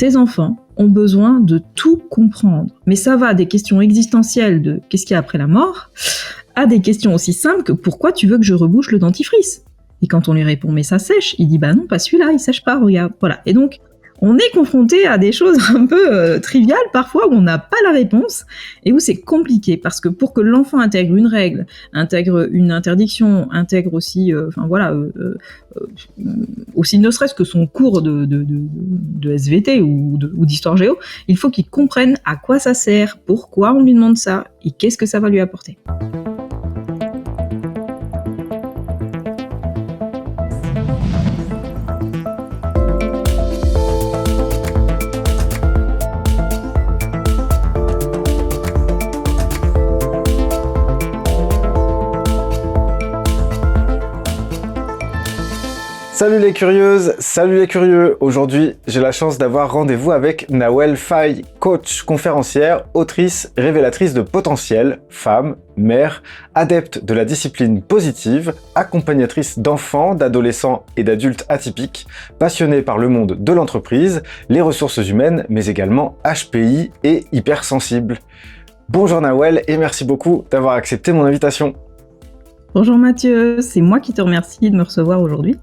ces enfants ont besoin de tout comprendre. Mais ça va des questions existentielles de qu'est-ce qu'il y a après la mort, à des questions aussi simples que pourquoi tu veux que je rebouche le dentifrice ? Et quand on lui répond mais ça sèche, il dit bah non, pas celui-là, il sèche pas, regarde. Voilà. Et donc, on est confronté à des choses un peu triviales parfois où on n'a pas la réponse et où c'est compliqué parce que pour que l'enfant intègre une règle, intègre une interdiction, intègre aussi, aussi ne serait-ce que son cours de SVT ou d'histoire géo, il faut qu'il comprenne à quoi ça sert, pourquoi on lui demande ça et qu'est-ce que ça va lui apporter. Salut les curieuses, salut les curieux. Aujourd'hui, j'ai la chance d'avoir rendez-vous avec Nawel Faye, coach, conférencière, autrice, révélatrice de potentiel, femme, mère, adepte de la discipline positive, accompagnatrice d'enfants, d'adolescents et d'adultes atypiques, passionnée par le monde de l'entreprise, les ressources humaines, mais également HPI et hypersensible. Bonjour Nawel et merci beaucoup d'avoir accepté mon invitation. Bonjour Mathieu, c'est moi qui te remercie de me recevoir aujourd'hui.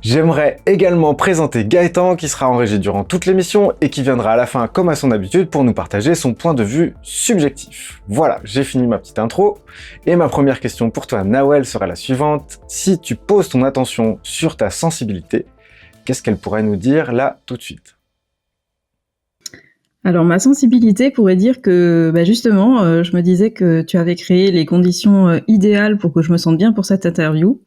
J'aimerais également présenter Gaëtan qui sera en régie durant toute l'émission et qui viendra à la fin comme à son habitude pour nous partager son point de vue subjectif. Voilà, j'ai fini ma petite intro et ma première question pour toi Nawel sera la suivante. Si tu poses ton attention sur ta sensibilité, qu'est-ce qu'elle pourrait nous dire là tout de suite ? Alors ma sensibilité pourrait dire que justement, je me disais que tu avais créé les conditions idéales pour que je me sente bien pour cette interview,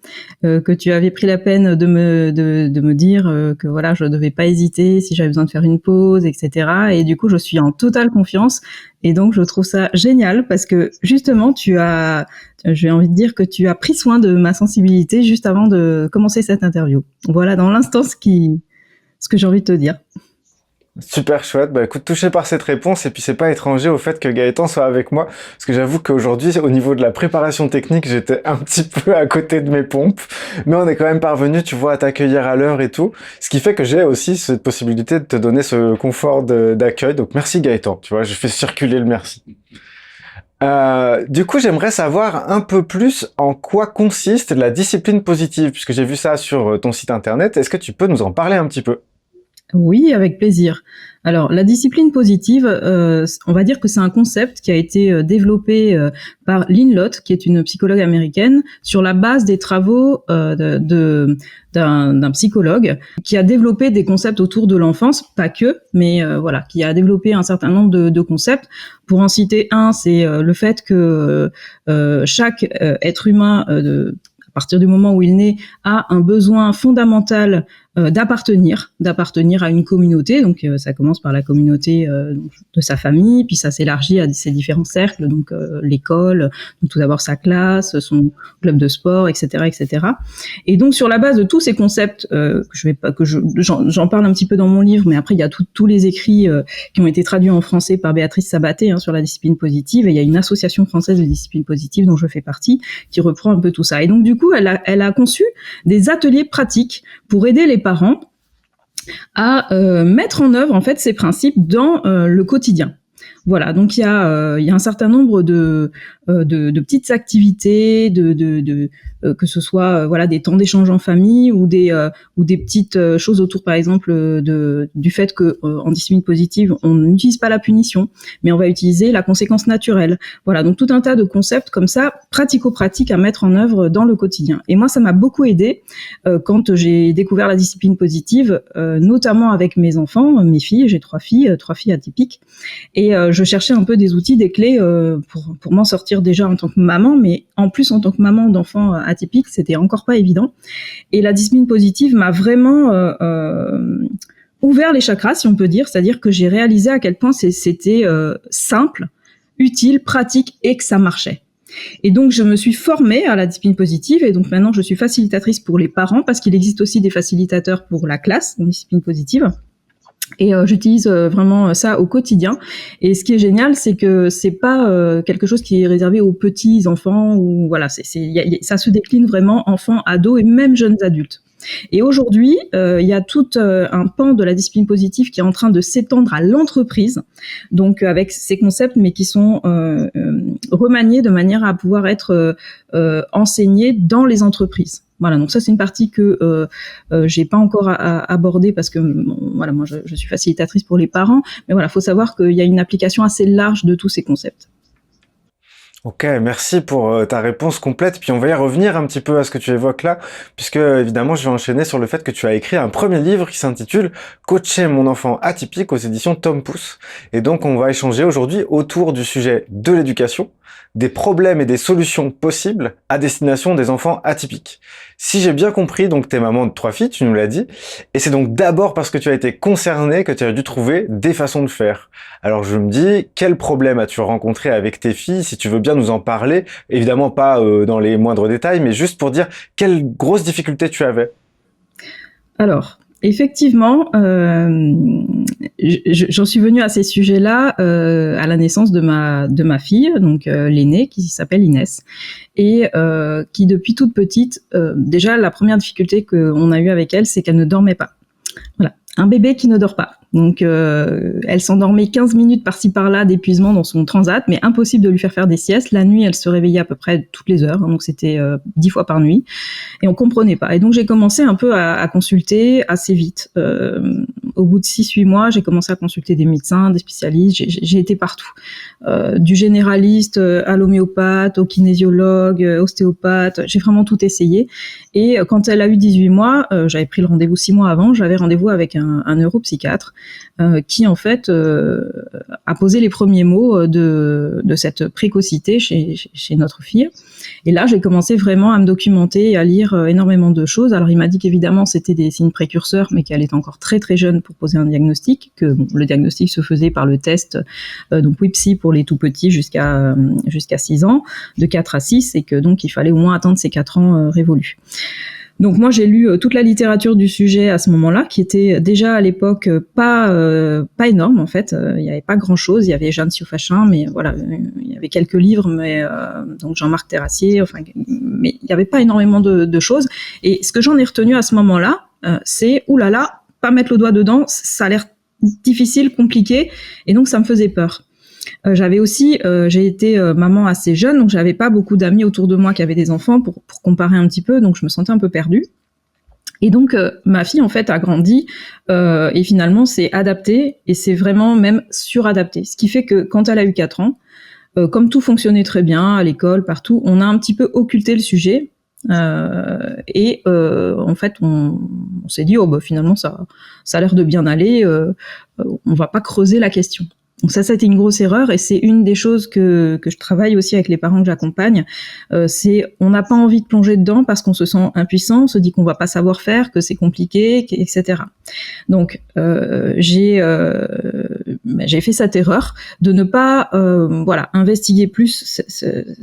que tu avais pris la peine de me dire que voilà, je devais pas hésiter si j'avais besoin de faire une pause, etc. Et du coup, je suis en totale confiance et donc je trouve ça génial parce que justement, j'ai envie de dire que tu as pris soin de ma sensibilité juste avant de commencer cette interview. Voilà, dans l'instant ce que j'ai envie de te dire. Super chouette, bah écoute, touché par cette réponse et puis c'est pas étranger au fait que Gaëtan soit avec moi parce que j'avoue qu'aujourd'hui au niveau de la préparation technique j'étais un petit peu à côté de mes pompes mais on est quand même parvenu tu vois à t'accueillir à l'heure et tout, ce qui fait que j'ai aussi cette possibilité de te donner ce confort d'accueil, donc merci Gaëtan, tu vois, je fais circuler le merci. Du coup, j'aimerais savoir un peu plus en quoi consiste la discipline positive puisque j'ai vu ça sur ton site internet, est-ce que tu peux nous en parler un petit peu ? Oui, avec plaisir. Alors, la discipline positive, on va dire que c'est un concept qui a été développé par Lynn Lott, qui est une psychologue américaine, sur la base des travaux d'un psychologue qui a développé des concepts autour de l'enfance, pas que, mais voilà, qui a développé un certain nombre de concepts. Pour en citer un, c'est le fait que chaque être humain, à partir du moment où il naît, a un besoin fondamental d'appartenir à une communauté. Donc ça commence par la communauté de sa famille, puis ça s'élargit à ses différents cercles, donc l'école, donc tout d'abord sa classe, son club de sport, etc., etc. Et donc sur la base de tous ces concepts, j'en parle un petit peu dans mon livre, mais après il y a tous les écrits qui ont été traduits en français par Béatrice Sabaté sur la discipline positive, et il y a une association française de discipline positive dont je fais partie qui reprend un peu tout ça. Et donc du coup, elle a conçu des ateliers pratiques pour aider les parents à mettre en œuvre en fait ces principes dans le quotidien. Voilà, donc il y a un certain nombre de petites activités, que ce soit voilà des temps d'échange en famille ou des petites choses autour, par exemple du fait que en discipline positive on n'utilise pas la punition, mais on va utiliser la conséquence naturelle. Voilà, donc tout un tas de concepts comme ça, pratico-pratiques à mettre en œuvre dans le quotidien. Et moi, ça m'a beaucoup aidée quand j'ai découvert la discipline positive, notamment avec mes enfants, mes filles. J'ai trois filles atypiques, et je cherchais un peu des outils, des clés pour m'en sortir déjà en tant que maman, mais en plus en tant que maman d'enfants atypiques, c'était encore pas évident. Et la discipline positive m'a vraiment ouvert les chakras, si on peut dire, c'est-à-dire que j'ai réalisé à quel point c'était simple, utile, pratique et que ça marchait. Et donc, je me suis formée à la discipline positive et donc maintenant, je suis facilitatrice pour les parents parce qu'il existe aussi des facilitateurs pour la classe en discipline positive. Et j'utilise vraiment ça au quotidien. Et ce qui est génial, c'est que c'est pas quelque chose qui est réservé aux petits enfants ou voilà, ça se décline vraiment enfants, ados et même jeunes adultes. Et aujourd'hui, il y a tout un pan de la discipline positive qui est en train de s'étendre à l'entreprise, donc avec ces concepts, mais qui sont remaniés de manière à pouvoir être enseignés dans les entreprises. Voilà, donc ça c'est une partie que j'ai pas encore abordée parce que voilà, moi je suis facilitatrice pour les parents, mais voilà, faut savoir qu'il y a une application assez large de tous ces concepts. Ok, merci pour ta réponse complète. Puis on va y revenir un petit peu à ce que tu évoques là, puisque évidemment je vais enchaîner sur le fait que tu as écrit un premier livre qui s'intitule Coacher mon enfant atypique aux éditions Tom Pouce. Et donc on va échanger aujourd'hui autour du sujet de l'éducation, des problèmes et des solutions possibles à destination des enfants atypiques. Si j'ai bien compris, donc t'es maman de 3 filles, tu nous l'as dit, et c'est donc d'abord parce que tu as été concernée que tu as dû trouver des façons de faire. Alors je me dis, quel problème as-tu rencontré avec tes filles, si tu veux bien nous en parler, évidemment pas dans les moindres détails, mais juste pour dire quelles grosses difficultés tu avais. Alors, effectivement, j'en suis venue à ces sujets-là à la naissance de ma fille, donc l'aînée, qui s'appelle Inès, et qui depuis toute petite, déjà la première difficulté qu'on a eue avec elle, c'est qu'elle ne dormait pas. Voilà, un bébé qui ne dort pas. Donc, elle s'endormait 15 minutes par-ci par-là d'épuisement dans son transat, mais impossible de lui faire des siestes. La nuit, elle se réveillait à peu près toutes les heures, hein, donc c'était 10 fois par nuit, et on comprenait pas. Et donc, j'ai commencé un peu à consulter assez vite. Au bout de 6-8 mois, j'ai commencé à consulter des médecins, des spécialistes, j'ai été partout. Du généraliste à l'homéopathe, au kinésiologue, ostéopathe, j'ai vraiment tout essayé. Et quand elle a eu 18 mois, j'avais pris le rendez-vous 6 mois avant, j'avais rendez-vous avec un neuropsychiatre qui en fait a posé les premiers mots de cette précocité chez notre fille. Et là, j'ai commencé vraiment à me documenter et à lire énormément de choses. Alors, il m'a dit qu'évidemment, c'était des signes précurseurs, mais qu'elle était encore très très jeune pour poser un diagnostic, que bon, le diagnostic se faisait par le test, donc WIPSI pour les tout petits jusqu'à 6 ans, de 4 à 6, et que donc il fallait au moins attendre ces 4 ans révolus. Donc moi j'ai lu toute la littérature du sujet à ce moment-là, qui était déjà à l'époque pas énorme en fait. Il y avait pas grand-chose. Il y avait Jeanne Siofachin, mais voilà, il y avait quelques livres, mais donc Jean-Marc Terrassier, enfin, mais il y avait pas énormément de choses. Et ce que j'en ai retenu à ce moment-là, c'est oulala, pas mettre le doigt dedans, ça a l'air difficile, compliqué, et donc ça me faisait peur. J'avais aussi, j'ai été maman assez jeune, donc j'avais pas beaucoup d'amis autour de moi qui avaient des enfants pour comparer un petit peu, donc je me sentais un peu perdue. Et donc ma fille en fait a grandi et finalement s'est adaptée et c'est vraiment même suradaptée. Ce qui fait que quand elle a eu 4 ans, comme tout fonctionnait très bien à l'école, partout, on a un petit peu occulté le sujet. Et en fait on s'est dit finalement ça a l'air de bien aller, on va pas creuser la question. Donc ça c'était une grosse erreur et c'est une des choses que je travaille aussi avec les parents que j'accompagne. C'est on n'a pas envie de plonger dedans parce qu'on se sent impuissant, on se dit qu'on va pas savoir faire, que c'est compliqué, etc. Donc j'ai fait cette erreur de ne pas investiguer plus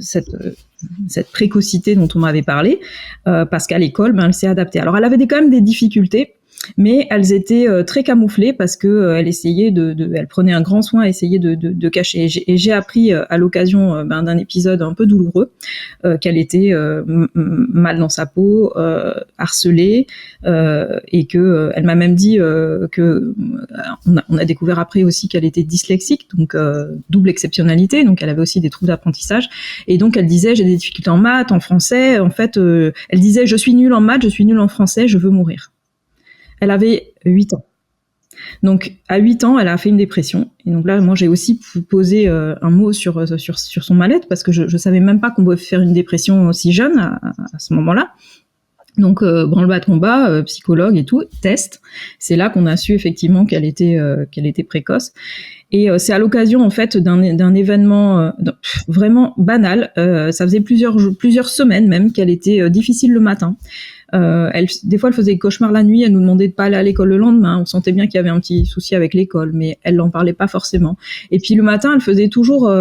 cette précocité dont on m'avait parlé parce qu'à l'école elle s'est adaptée. Alors elle avait quand même des difficultés, mais elles étaient très camouflées parce que elle essayait elle prenait un grand soin à essayer de cacher. Et j'ai appris à l'occasion d'un épisode un peu douloureux qu'elle était mal dans sa peau, harcelée, et que elle m'a même dit que on a découvert après aussi qu'elle était dyslexique, donc double exceptionnalité, donc elle avait aussi des troubles d'apprentissage. Et donc elle disait j'ai des difficultés en maths, en français. En fait, elle disait je suis nulle en maths, je suis nulle en français, je veux mourir. Elle avait 8 ans. Donc, à 8 ans, elle a fait une dépression. Et donc là, moi, j'ai aussi posé un mot sur son mal-être parce que je savais même pas qu'on pouvait faire une dépression aussi jeune à ce moment-là. Donc, branle-bas de combat, psychologue et tout, test. C'est là qu'on a su effectivement qu'elle était précoce. Et c'est à l'occasion en fait d'un événement vraiment banal. Ça faisait plusieurs semaines même qu'elle était difficile le matin. Des fois, elle faisait des cauchemars la nuit. Elle nous demandait de pas aller à l'école le lendemain. On sentait bien qu'il y avait un petit souci avec l'école, mais elle n'en parlait pas forcément. Et puis le matin, elle faisait toujours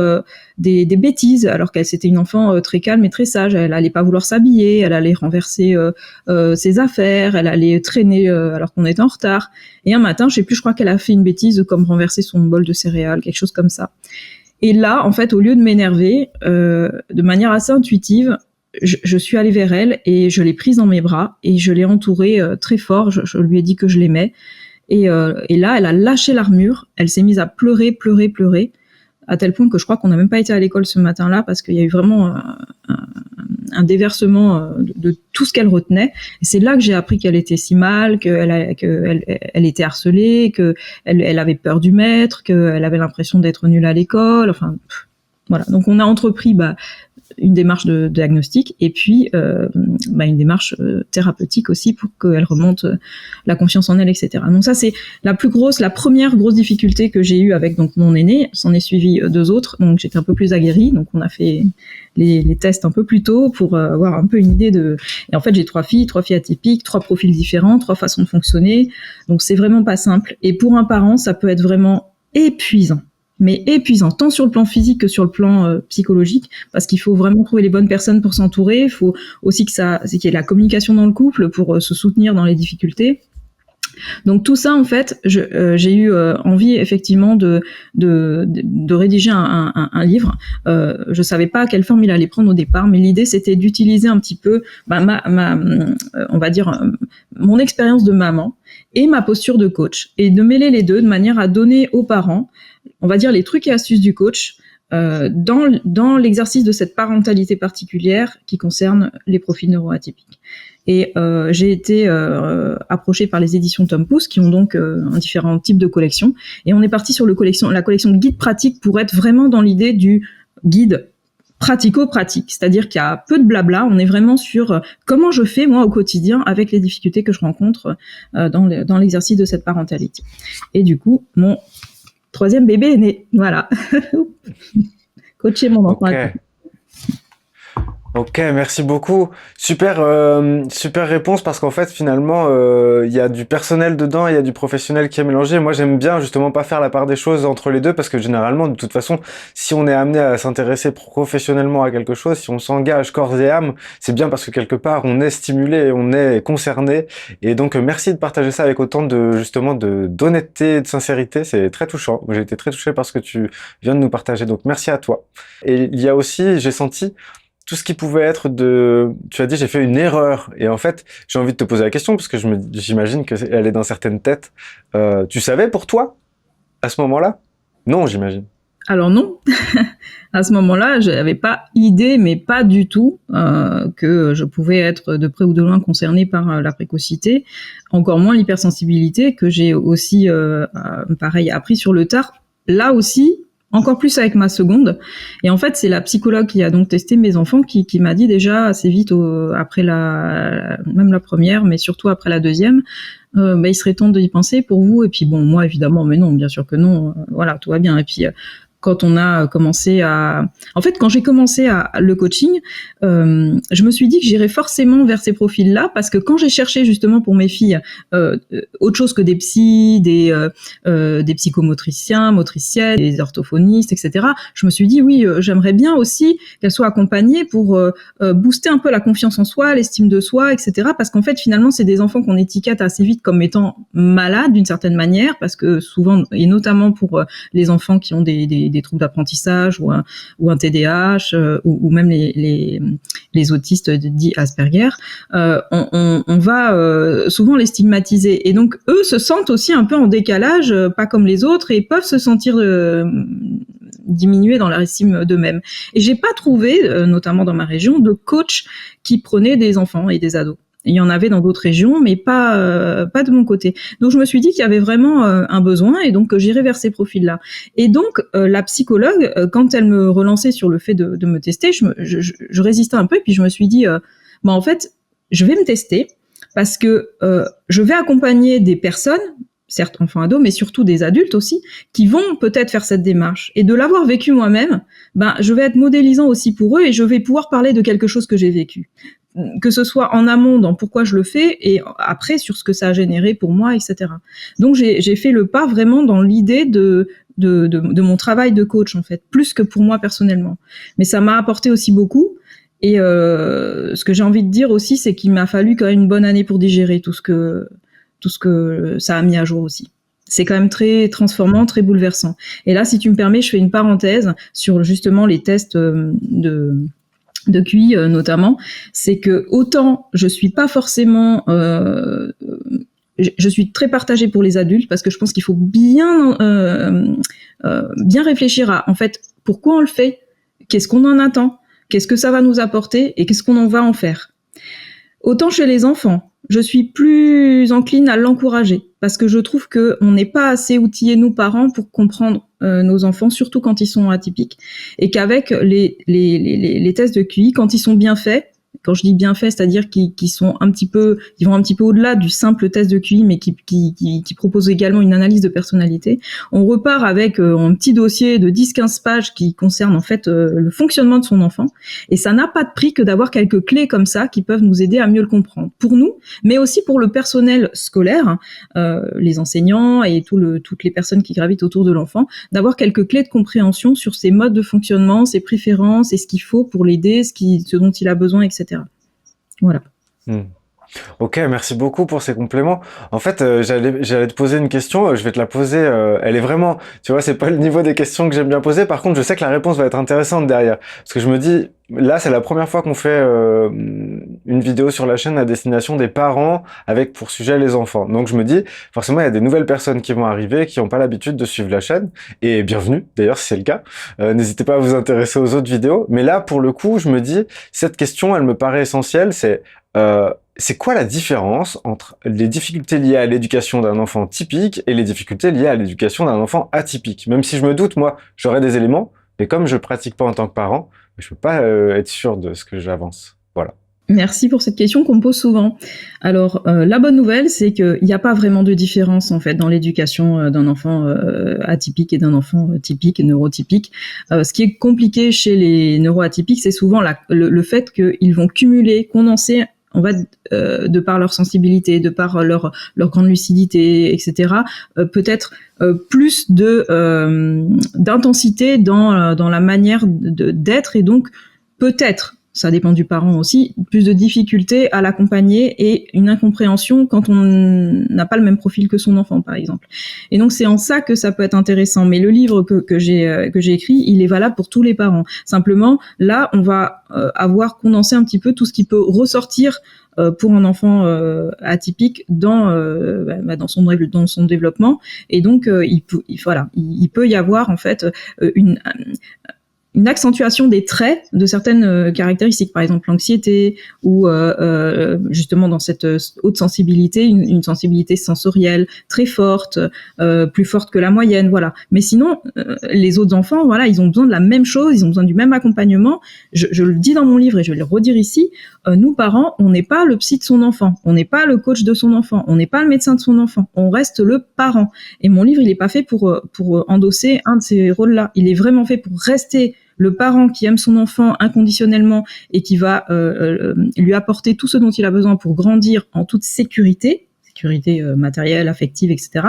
des bêtises, alors qu'elle c'était une enfant très calme et très sage. Elle allait pas vouloir s'habiller, elle allait renverser ses affaires, elle allait traîner alors qu'on était en retard. Et un matin, je sais plus, je crois qu'elle a fait une bêtise comme renverser son bol de céréales, quelque chose comme ça. Et là, en fait, au lieu de m'énerver, de manière assez intuitive, je suis allée vers elle et je l'ai prise dans mes bras et je l'ai entourée très fort. Je lui ai dit que je l'aimais. Et là, elle a lâché l'armure. Elle s'est mise à pleurer, à tel point que je crois qu'on n'a même pas été à l'école ce matin-là parce qu'il y a eu vraiment un déversement de tout ce qu'elle retenait. Et c'est là que j'ai appris qu'elle était si mal, qu'elle était harcelée, qu'elle avait peur du maître, qu'elle avait l'impression d'être nulle à l'école. Enfin, voilà. Donc on a entrepris une démarche de diagnostic et puis une démarche thérapeutique aussi pour qu'elle remonte la confiance en elle, etc. Donc ça, c'est la première grosse difficulté que j'ai eue avec donc mon aîné. S'en est suivi 2 autres, donc j'étais un peu plus aguerrie. Donc on a fait les tests un peu plus tôt pour avoir un peu une idée de... Et en fait, j'ai 3 filles atypiques, 3 profils différents, 3 façons de fonctionner. Donc c'est vraiment pas simple. Et pour un parent, ça peut être vraiment épuisant. Mais épuisant, tant sur le plan physique que sur le plan psychologique, parce qu'il faut vraiment trouver les bonnes personnes pour s'entourer. Il faut aussi qu'il y ait la communication dans le couple pour se soutenir dans les difficultés. Donc tout ça, en fait, j'ai eu envie effectivement de rédiger un livre. Je savais pas quelle forme il allait prendre au départ, mais l'idée c'était d'utiliser un petit peu on va dire mon expérience de maman et ma posture de coach, et de mêler les deux de manière à donner aux parents, on va dire, les trucs et astuces du coach dans l'exercice de cette parentalité particulière qui concerne les profils neuroatypiques. Et j'ai été approchée par les éditions Tom Pouce, qui ont donc un différent type de collection, et on est parti sur la collection guide pratique pour être vraiment dans l'idée du guide pratico-pratique, c'est-à-dire qu'il y a peu de blabla, on est vraiment sur comment je fais moi au quotidien avec les difficultés que je rencontre dans l'exercice de cette parentalité. Et du coup, mon 3e bébé est né, voilà. Coacher mon enfant. Ok. Ok, merci beaucoup. Super réponse, parce qu'en fait finalement il y a du personnel dedans, il y a du professionnel qui est mélangé. Moi j'aime bien justement pas faire la part des choses entre les deux, parce que généralement de toute façon, si on est amené à s'intéresser professionnellement à quelque chose, si on s'engage corps et âme, c'est bien parce que quelque part on est stimulé, on est concerné. Et donc merci de partager ça avec autant d'honnêteté et de sincérité. C'est très touchant. J'ai été très touché par ce que tu viens de nous partager, donc merci à toi. Et il y a aussi, j'ai senti tout ce qui pouvait être tu as dit, j'ai fait une erreur. Et en fait, j'ai envie de te poser la question, parce que j'imagine qu'elle est dans certaines têtes. Tu savais pour toi, à ce moment-là? Non, j'imagine. Alors non. À ce moment-là, j'avais pas idée, mais pas du tout, que je pouvais être de près ou de loin concernée par la précocité. Encore moins l'hypersensibilité, que j'ai aussi, pareil, appris sur le tard. Là aussi, encore plus avec ma seconde. Et en fait, c'est la psychologue qui a donc testé mes enfants qui m'a dit déjà assez vite, après même la première, mais surtout après la deuxième, il serait temps d'y penser pour vous. Et puis bon, moi évidemment, mais non, bien sûr que non. Voilà, tout va bien. Et puis quand on a commencé quand j'ai commencé le coaching, je me suis dit que j'irais forcément vers ces profils-là, parce que quand j'ai cherché justement pour mes filles autre chose que des psys, des psychomotriciens, motriciennes, des orthophonistes, etc., je me suis dit oui, j'aimerais bien aussi qu'elles soient accompagnées pour booster un peu la confiance en soi, l'estime de soi, etc., parce qu'en fait finalement c'est des enfants qu'on étiquette assez vite comme étant malades d'une certaine manière, parce que souvent, et notamment pour les enfants qui ont des troubles d'apprentissage ou un TDAH ou même les autistes dits Asperger, on va souvent les stigmatiser, et donc eux se sentent aussi un peu en décalage, pas comme les autres, et peuvent se sentir diminuer dans leur estime d'eux-mêmes. Et j'ai pas trouvé, notamment dans ma région, de coach qui prenait des enfants et des ados. Il y en avait dans d'autres régions, mais pas de mon côté. Donc je me suis dit qu'il y avait vraiment un besoin, et donc j'irai vers ces profils-là. Et donc la psychologue, quand elle me relançait sur le fait de me tester, je résistais un peu, et puis je me suis dit, en fait, je vais me tester, parce que je vais accompagner des personnes, certes enfants ados, mais surtout des adultes aussi, qui vont peut-être faire cette démarche. Et de l'avoir vécu moi-même, je vais être modélisant aussi pour eux, et je vais pouvoir parler de quelque chose que j'ai vécu, que ce soit en amont dans pourquoi je le fais, et après sur ce que ça a généré pour moi, etc. Donc j'ai fait le pas vraiment dans l'idée de mon travail de coach, en fait, plus que pour moi personnellement. Mais ça m'a apporté aussi beaucoup. Et ce que j'ai envie de dire aussi, c'est qu'il m'a fallu quand même une bonne année pour digérer tout ce que ça a mis à jour aussi. C'est quand même très transformant, très bouleversant. Et là, si tu me permets, je fais une parenthèse sur justement les tests de QI notamment, c'est que autant je suis pas forcément je suis très partagée pour les adultes parce que je pense qu'il faut bien réfléchir à en fait pourquoi on le fait, qu'est-ce qu'on en attend, qu'est-ce que ça va nous apporter et qu'est-ce qu'on en va en faire. Autant chez les enfants, je suis plus encline à l'encourager parce que je trouve que on n'est pas assez outillés nous parents pour comprendre nos enfants, surtout quand ils sont atypiques, et qu'avec les tests de QI, quand ils sont bien faits, quand je dis bien faits, c'est-à-dire qu'ils sont ils vont un petit peu au-delà du simple test de QI, mais qui proposent également une analyse de personnalité. On repart avec un petit dossier de 10-15 pages qui concerne en fait le fonctionnement de son enfant, et ça n'a pas de prix que d'avoir quelques clés comme ça qui peuvent nous aider à mieux le comprendre. Pour nous, mais aussi pour le personnel scolaire, les enseignants et toutes les personnes qui gravitent autour de l'enfant, d'avoir quelques clés de compréhension sur ses modes de fonctionnement, ses préférences et ce qu'il faut pour l'aider, ce dont il a besoin, etc. Voilà. Ok, merci beaucoup pour ces compléments. En fait, j'allais te poser une question, je vais te la poser, elle est vraiment, tu vois, c'est pas le niveau des questions que j'aime bien poser, par contre, je sais que la réponse va être intéressante derrière. Parce que je me dis, là, c'est la première fois qu'on fait une vidéo sur la chaîne à destination des parents avec pour sujet les enfants. Donc je me dis, forcément, il y a des nouvelles personnes qui vont arriver, qui n'ont pas l'habitude de suivre la chaîne, et bienvenue, d'ailleurs, si c'est le cas. N'hésitez pas à vous intéresser aux autres vidéos. Mais là, pour le coup, je me dis, cette question, elle me paraît essentielle, c'est quoi la différence entre les difficultés liées à l'éducation d'un enfant typique et les difficultés liées à l'éducation d'un enfant atypique? Même si je me doute, moi, j'aurais des éléments, mais comme je pratique pas en tant que parent, je peux pas être sûr de ce que j'avance. Voilà. Merci pour cette question qu'on me pose souvent. Alors, la bonne nouvelle, c'est qu'il n'y a pas vraiment de différence en fait dans l'éducation d'un enfant atypique et d'un enfant typique, neurotypique. Ce qui est compliqué chez les neuroatypiques, c'est souvent le fait qu'ils vont cumuler, condenser, on va de par leur sensibilité, de par leur grande lucidité, etc. Peut-être plus d'intensité dans la manière d'être, et donc peut-être, ça dépend du parent aussi, plus de difficultés à l'accompagner et une incompréhension quand on n'a pas le même profil que son enfant, par exemple. Et donc c'est en ça que ça peut être intéressant. Mais le livre que j'ai écrit, il est valable pour tous les parents. Simplement, là, on va avoir condensé un petit peu tout ce qui peut ressortir pour un enfant atypique dans son développement. Et donc il peut y avoir en fait une accentuation des traits de certaines caractéristiques, par exemple l'anxiété ou justement dans cette haute sensibilité, une sensibilité sensorielle très forte, plus forte que la moyenne, voilà. Mais sinon, les autres enfants, voilà, ils ont besoin de la même chose, ils ont besoin du même accompagnement. Je le dis dans mon livre et je vais le redire ici, nous parents, on n'est pas le psy de son enfant, on n'est pas le coach de son enfant, on n'est pas le médecin de son enfant, on reste le parent. Et mon livre, il est pas fait pour endosser un de ces rôles-là, il est vraiment fait pour rester le parent qui aime son enfant inconditionnellement et qui va lui apporter tout ce dont il a besoin pour grandir en toute sécurité matérielle, affective, etc.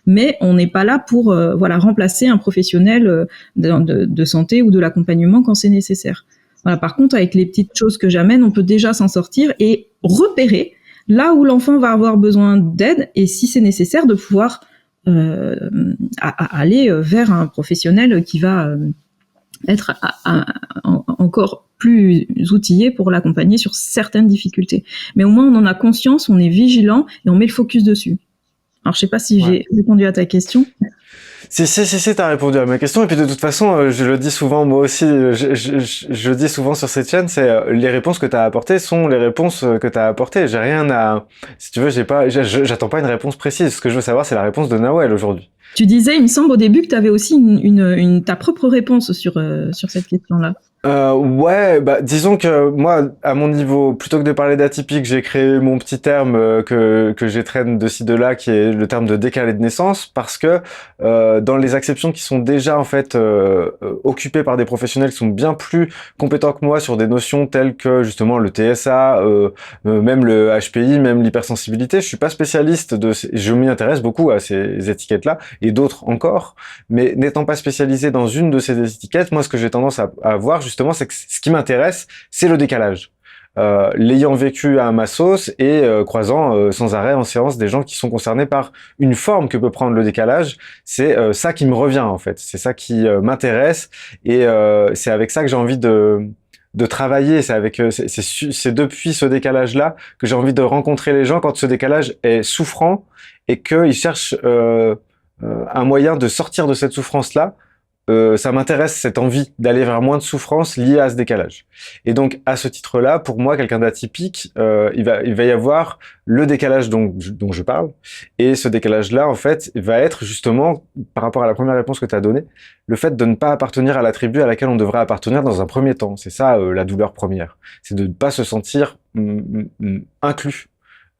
Mais on n'est pas là pour remplacer un professionnel de santé ou de l'accompagnement quand c'est nécessaire. Voilà. Par contre, avec les petites choses que j'amène, on peut déjà s'en sortir et repérer là où l'enfant va avoir besoin d'aide, et si c'est nécessaire, de pouvoir aller vers un professionnel qui va être encore plus outillé pour l'accompagner sur certaines difficultés. Mais au moins, on en a conscience, on est vigilant et on met le focus dessus. Alors, je sais pas si j'ai répondu à ta question. Si, t'as répondu à ma question. Et puis de toute façon, je le dis souvent, moi aussi, je dis souvent sur cette chaîne, c'est les réponses que t'as apportées sont les réponses que t'as apportées. J'ai rien à, si tu veux, j'attends pas une réponse précise. Ce que je veux savoir, c'est la réponse de Nawel aujourd'hui. Tu disais, il me semble au début que tu avais aussi ta propre réponse sur cette question-là. Ouais, bah disons que moi, à mon niveau, plutôt que de parler d'atypique, j'ai créé mon petit terme que j'étraîne de ci de là, qui est le terme de décalé de naissance, parce que dans les acceptions qui sont déjà en fait occupées par des professionnels qui sont bien plus compétents que moi sur des notions telles que justement le TSA, même le HPI, même l'hypersensibilité, je suis pas spécialiste je m'y intéresse beaucoup à ces étiquettes-là et d'autres encore, mais n'étant pas spécialisé dans une de ces étiquettes, moi ce que j'ai tendance à voir justement, c'est que ce qui m'intéresse, c'est le décalage. L'ayant vécu à ma sauce et croisant sans arrêt en séance des gens qui sont concernés par une forme que peut prendre le décalage, c'est ça qui me revient en fait, c'est ça qui m'intéresse, et c'est avec ça que j'ai envie de de travailler. C'est avec, c'est depuis ce décalage-là que j'ai envie de rencontrer les gens quand ce décalage est souffrant et qu'ils cherchent un moyen de sortir de cette souffrance-là. Ça m'intéresse cette envie d'aller vers moins de souffrance liée à ce décalage. Et donc, à ce titre-là, pour moi, quelqu'un d'atypique, il va y avoir le décalage dont je parle. Et ce décalage-là, en fait, va être justement, par rapport à la première réponse que tu as donnée, le fait de ne pas appartenir à la tribu à laquelle on devrait appartenir dans un premier temps. C'est ça, la douleur première. C'est de ne pas se sentir inclus,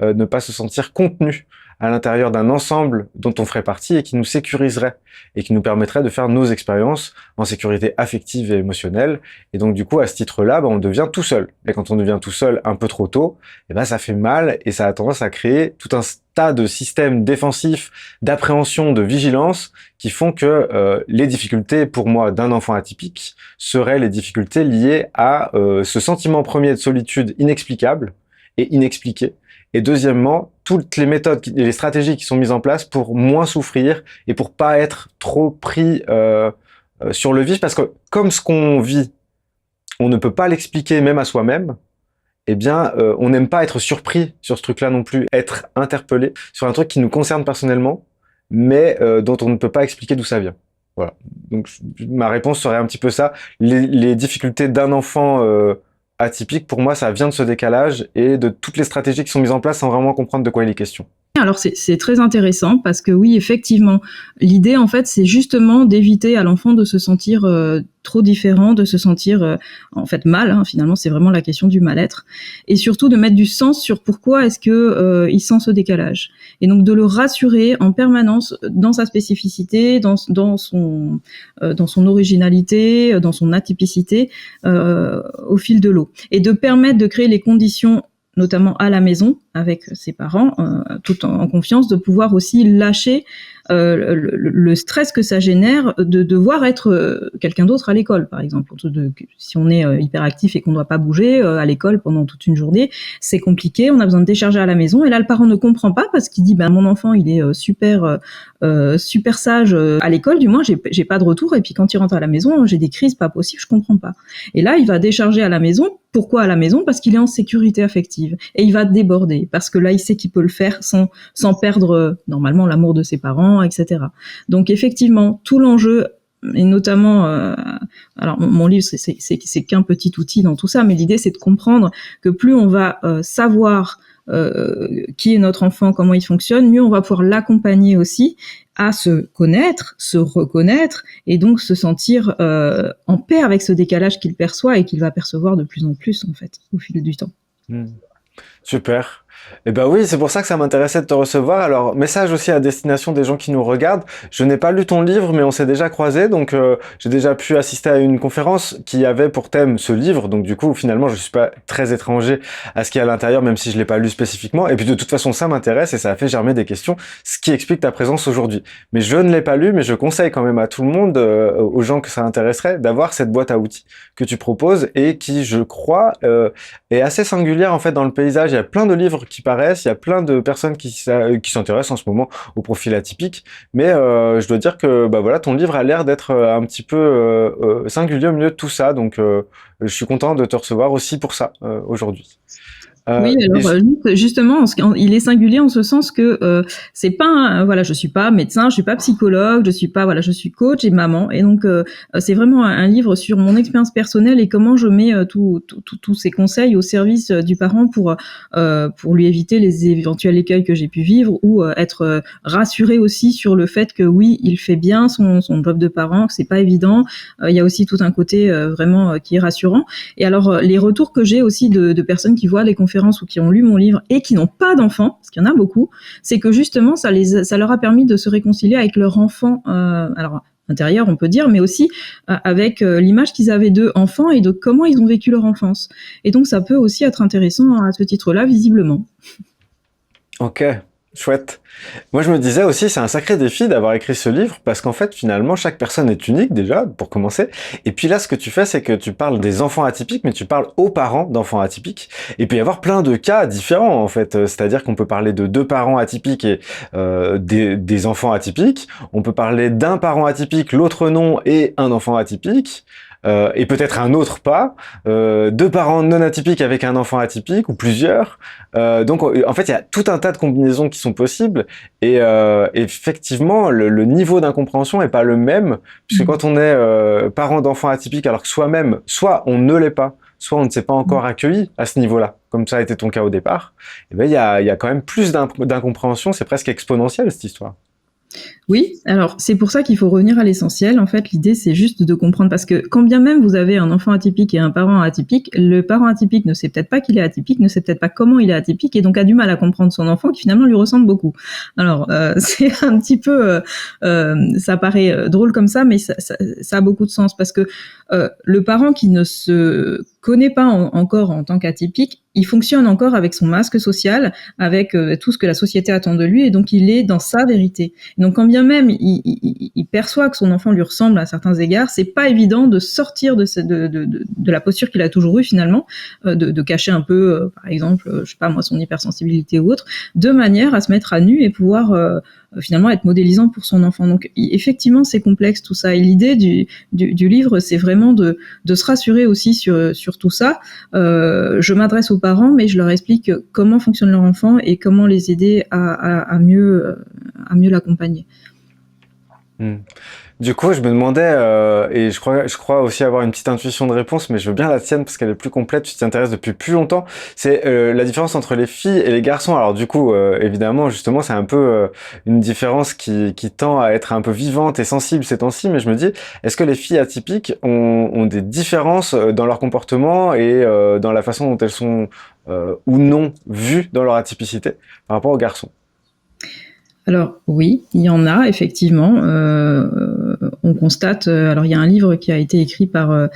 ne pas se sentir contenu à l'intérieur d'un ensemble dont on ferait partie et qui nous sécuriserait et qui nous permettrait de faire nos expériences en sécurité affective et émotionnelle. Et donc, du coup, à ce titre-là, on devient tout seul. Et quand on devient tout seul un peu trop tôt, ça fait mal et ça a tendance à créer tout un tas de systèmes défensifs, d'appréhension, de vigilance qui font que les difficultés, pour moi, d'un enfant atypique seraient les difficultés liées à ce sentiment premier de solitude inexplicable et inexpliqué. Et deuxièmement, toutes les méthodes et les stratégies qui sont mises en place pour moins souffrir et pour pas être trop pris sur le vif, parce que comme ce qu'on vit, on ne peut pas l'expliquer même à soi-même, on n'aime pas être surpris sur ce truc-là non plus, être interpellé sur un truc qui nous concerne personnellement, mais dont on ne peut pas expliquer d'où ça vient. Voilà. Donc ma réponse serait un petit peu ça. Les difficultés d'un enfant atypique, pour moi, ça vient de ce décalage et de toutes les stratégies qui sont mises en place sans vraiment comprendre de quoi il est question. Alors c'est très intéressant parce que oui, effectivement, l'idée en fait, c'est justement d'éviter à l'enfant de se sentir trop différent, de se sentir en fait mal. Finalement, c'est vraiment la question du mal-être, et surtout de mettre du sens sur pourquoi est-ce que il sent ce décalage, et donc de le rassurer en permanence dans sa spécificité, dans son originalité, dans son atypicité au fil de l'eau, et de permettre de créer les conditions, notamment à la maison, avec ses parents, tout en confiance, de pouvoir aussi lâcher le stress que ça génère de devoir être quelqu'un d'autre à l'école, par exemple. Si on est hyperactif et qu'on ne doit pas bouger à l'école pendant toute une journée, c'est compliqué, on a besoin de décharger à la maison, et là le parent ne comprend pas parce qu'il dit mon enfant il est super sage à l'école, du moins j'ai pas de retour, et puis quand il rentre à la maison j'ai des crises pas possibles, je comprends pas. Et là il va décharger à la maison. Pourquoi à la maison? Parce qu'il est en sécurité affective et il va déborder, parce que là il sait qu'il peut le faire sans perdre normalement l'amour de ses parents, etc. Donc effectivement, tout l'enjeu, et notamment, alors mon livre c'est qu'un petit outil dans tout ça, mais l'idée c'est de comprendre que plus on va savoir qui est notre enfant, comment il fonctionne, mieux on va pouvoir l'accompagner aussi à se connaître, se reconnaître, et donc se sentir en paix avec ce décalage qu'il perçoit et qu'il va percevoir de plus en plus en fait au fil du temps. Super. Eh ben oui, c'est pour ça que ça m'intéressait de te recevoir. Alors, message aussi à destination des gens qui nous regardent. Je n'ai pas lu ton livre, mais on s'est déjà croisés, donc j'ai déjà pu assister à une conférence qui avait pour thème ce livre. Donc du coup, finalement, je suis pas très étranger à ce qu'il y a à l'intérieur, même si je l'ai pas lu spécifiquement. Et puis de toute façon, ça m'intéresse et ça a fait germer des questions, ce qui explique ta présence aujourd'hui. Mais je ne l'ai pas lu, mais je conseille quand même à tout le monde, aux gens que ça intéresserait, d'avoir cette boîte à outils que tu proposes et qui, je crois, est assez singulière en fait dans le paysage. Il y a plein de livres qui paraissent, il y a plein de personnes qui s'intéressent en ce moment au profil atypique, mais je dois dire que voilà, ton livre a l'air d'être un petit peu singulier au milieu de tout ça, donc je suis content de te recevoir aussi pour ça aujourd'hui. Oui, alors justement, il est singulier en ce sens que c'est pas voilà, je suis pas médecin, je suis pas psychologue, je suis coach et maman, et donc c'est vraiment un livre sur mon expérience personnelle et comment je mets tous ces conseils au service du parent pour lui éviter les éventuels écueils que j'ai pu vivre, ou être rassuré aussi sur le fait que oui, il fait bien son job de parent, que c'est pas évident. Il y a aussi tout un côté vraiment qui est rassurant. Et alors les retours que j'ai aussi de personnes qui voient les conférences ou qui ont lu mon livre et qui n'ont pas d'enfants, parce qu'il y en a beaucoup, c'est que justement ça leur a permis de se réconcilier avec leur enfant, alors intérieur on peut dire, mais aussi avec l'image qu'ils avaient d'eux enfants et de comment ils ont vécu leur enfance. Et donc ça peut aussi être intéressant à ce titre-là, visiblement. Ok, chouette. Moi, je me disais aussi, c'est un sacré défi d'avoir écrit ce livre, parce qu'en fait, finalement, chaque personne est unique, déjà, pour commencer. Et puis là, ce que tu fais, c'est que tu parles des enfants atypiques, mais tu parles aux parents d'enfants atypiques. Et puis, y avoir plein de cas différents, en fait. C'est-à-dire qu'on peut parler de deux parents atypiques et des enfants atypiques. On peut parler d'un parent atypique, l'autre non, et un enfant atypique. et peut-être un autre pas, deux parents non atypiques avec un enfant atypique ou plusieurs. Donc en fait, il y a tout un tas de combinaisons qui sont possibles et effectivement, le niveau d'incompréhension est pas le même puisque quand on est parent d'enfants atypiques alors que soi-même, soit on ne l'est pas, soit on ne s'est pas encore accueilli à ce niveau-là, comme ça a été ton cas au départ, et ben il y a quand même plus d'incompréhension, c'est presque exponentiel cette histoire. Oui, alors c'est pour ça qu'il faut revenir à l'essentiel. En fait, l'idée, c'est juste de comprendre, parce que quand bien même vous avez un enfant atypique et un parent atypique, le parent atypique ne sait peut-être pas qu'il est atypique, ne sait peut-être pas comment il est atypique, et donc a du mal à comprendre son enfant qui finalement lui ressemble beaucoup. Alors, c'est un petit peu, ça paraît drôle comme ça, mais ça a beaucoup de sens, parce que le parent qui ne se connaît pas encore en tant qu'atypique, il fonctionne encore avec son masque social, avec tout ce que la société attend de lui, et donc il est dans sa vérité. Donc quand bien même il perçoit que son enfant lui ressemble à certains égards, c'est pas évident de sortir de la posture qu'il a toujours eue finalement, de cacher un peu, par exemple, je sais pas moi, son hypersensibilité ou autre, de manière à se mettre à nu et pouvoir finalement être modélisant pour son enfant. Donc effectivement, c'est complexe tout ça. Et l'idée du livre, c'est vraiment de se rassurer aussi sur tout ça. Je m'adresse aux parents, mais je leur explique comment fonctionne leur enfant et comment les aider à mieux l'accompagner. Du coup, je me demandais, et je crois aussi avoir une petite intuition de réponse, mais je veux bien la tienne parce qu'elle est plus complète, tu t'y intéresses depuis plus longtemps. C'est la différence entre les filles et les garçons. Alors du coup, évidemment, justement, c'est un peu une différence qui tend à être un peu vivante et sensible ces temps-ci, mais je me dis, est-ce que les filles atypiques ont des différences dans leur comportement et dans la façon dont elles sont ou non vues dans leur atypicité par rapport aux garçons? Alors oui, il y en a effectivement. On constate. Alors il y a un livre qui a été écrit par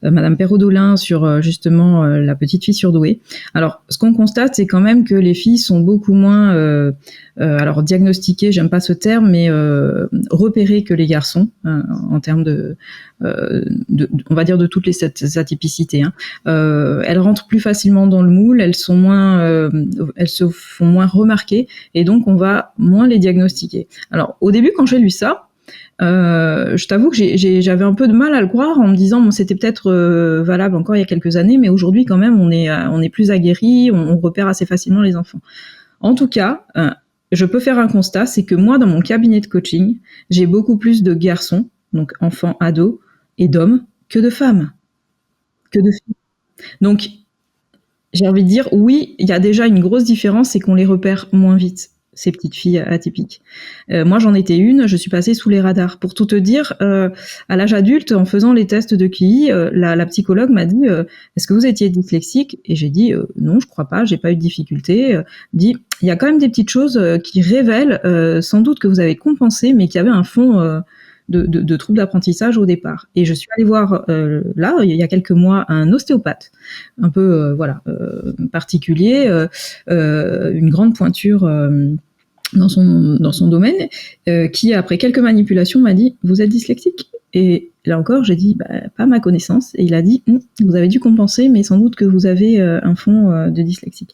Madame Perrault-Dolin sur justement la petite fille surdouée. Alors ce qu'on constate, c'est quand même que les filles sont beaucoup moins, alors diagnostiquées, j'aime pas ce terme, mais repérées que les garçons en termes on va dire de toutes les atypicités. Hein. Elles rentrent plus facilement dans le moule, elles se font moins remarquer, et donc on va moins les diagnostiquer. Alors au début, quand j'ai lu ça, je t'avoue que j'avais un peu de mal à le croire en me disant bon, c'était peut-être valable encore il y a quelques années, mais aujourd'hui quand même on est plus aguerri, on repère assez facilement les enfants. En tout cas, je peux faire un constat, c'est que moi dans mon cabinet de coaching, j'ai beaucoup plus de garçons, donc enfants, ados, et d'hommes que de femmes, que de filles. Donc j'ai envie de dire oui, il y a déjà une grosse différence, c'est qu'on les repère moins vite, ces petites filles atypiques. Moi, j'en étais une, je suis passée sous les radars. Pour tout te dire, à l'âge adulte, en faisant les tests de QI, la psychologue m'a dit est-ce que vous étiez dyslexique? Et j'ai dit non, je crois pas, j'ai pas eu de difficulté. Dit il y a quand même des petites choses qui révèlent sans doute que vous avez compensé, mais qu'il y avait un fond de troubles d'apprentissage au départ. Et je suis allée voir là, il y a quelques mois, un ostéopathe, un peu particulier, une grande pointure dans son domaine, qui après quelques manipulations m'a dit vous êtes dyslexique? Et là encore j'ai dit pas à ma connaissance, et il a dit vous avez dû compenser, mais sans doute que vous avez un fond de dyslexique.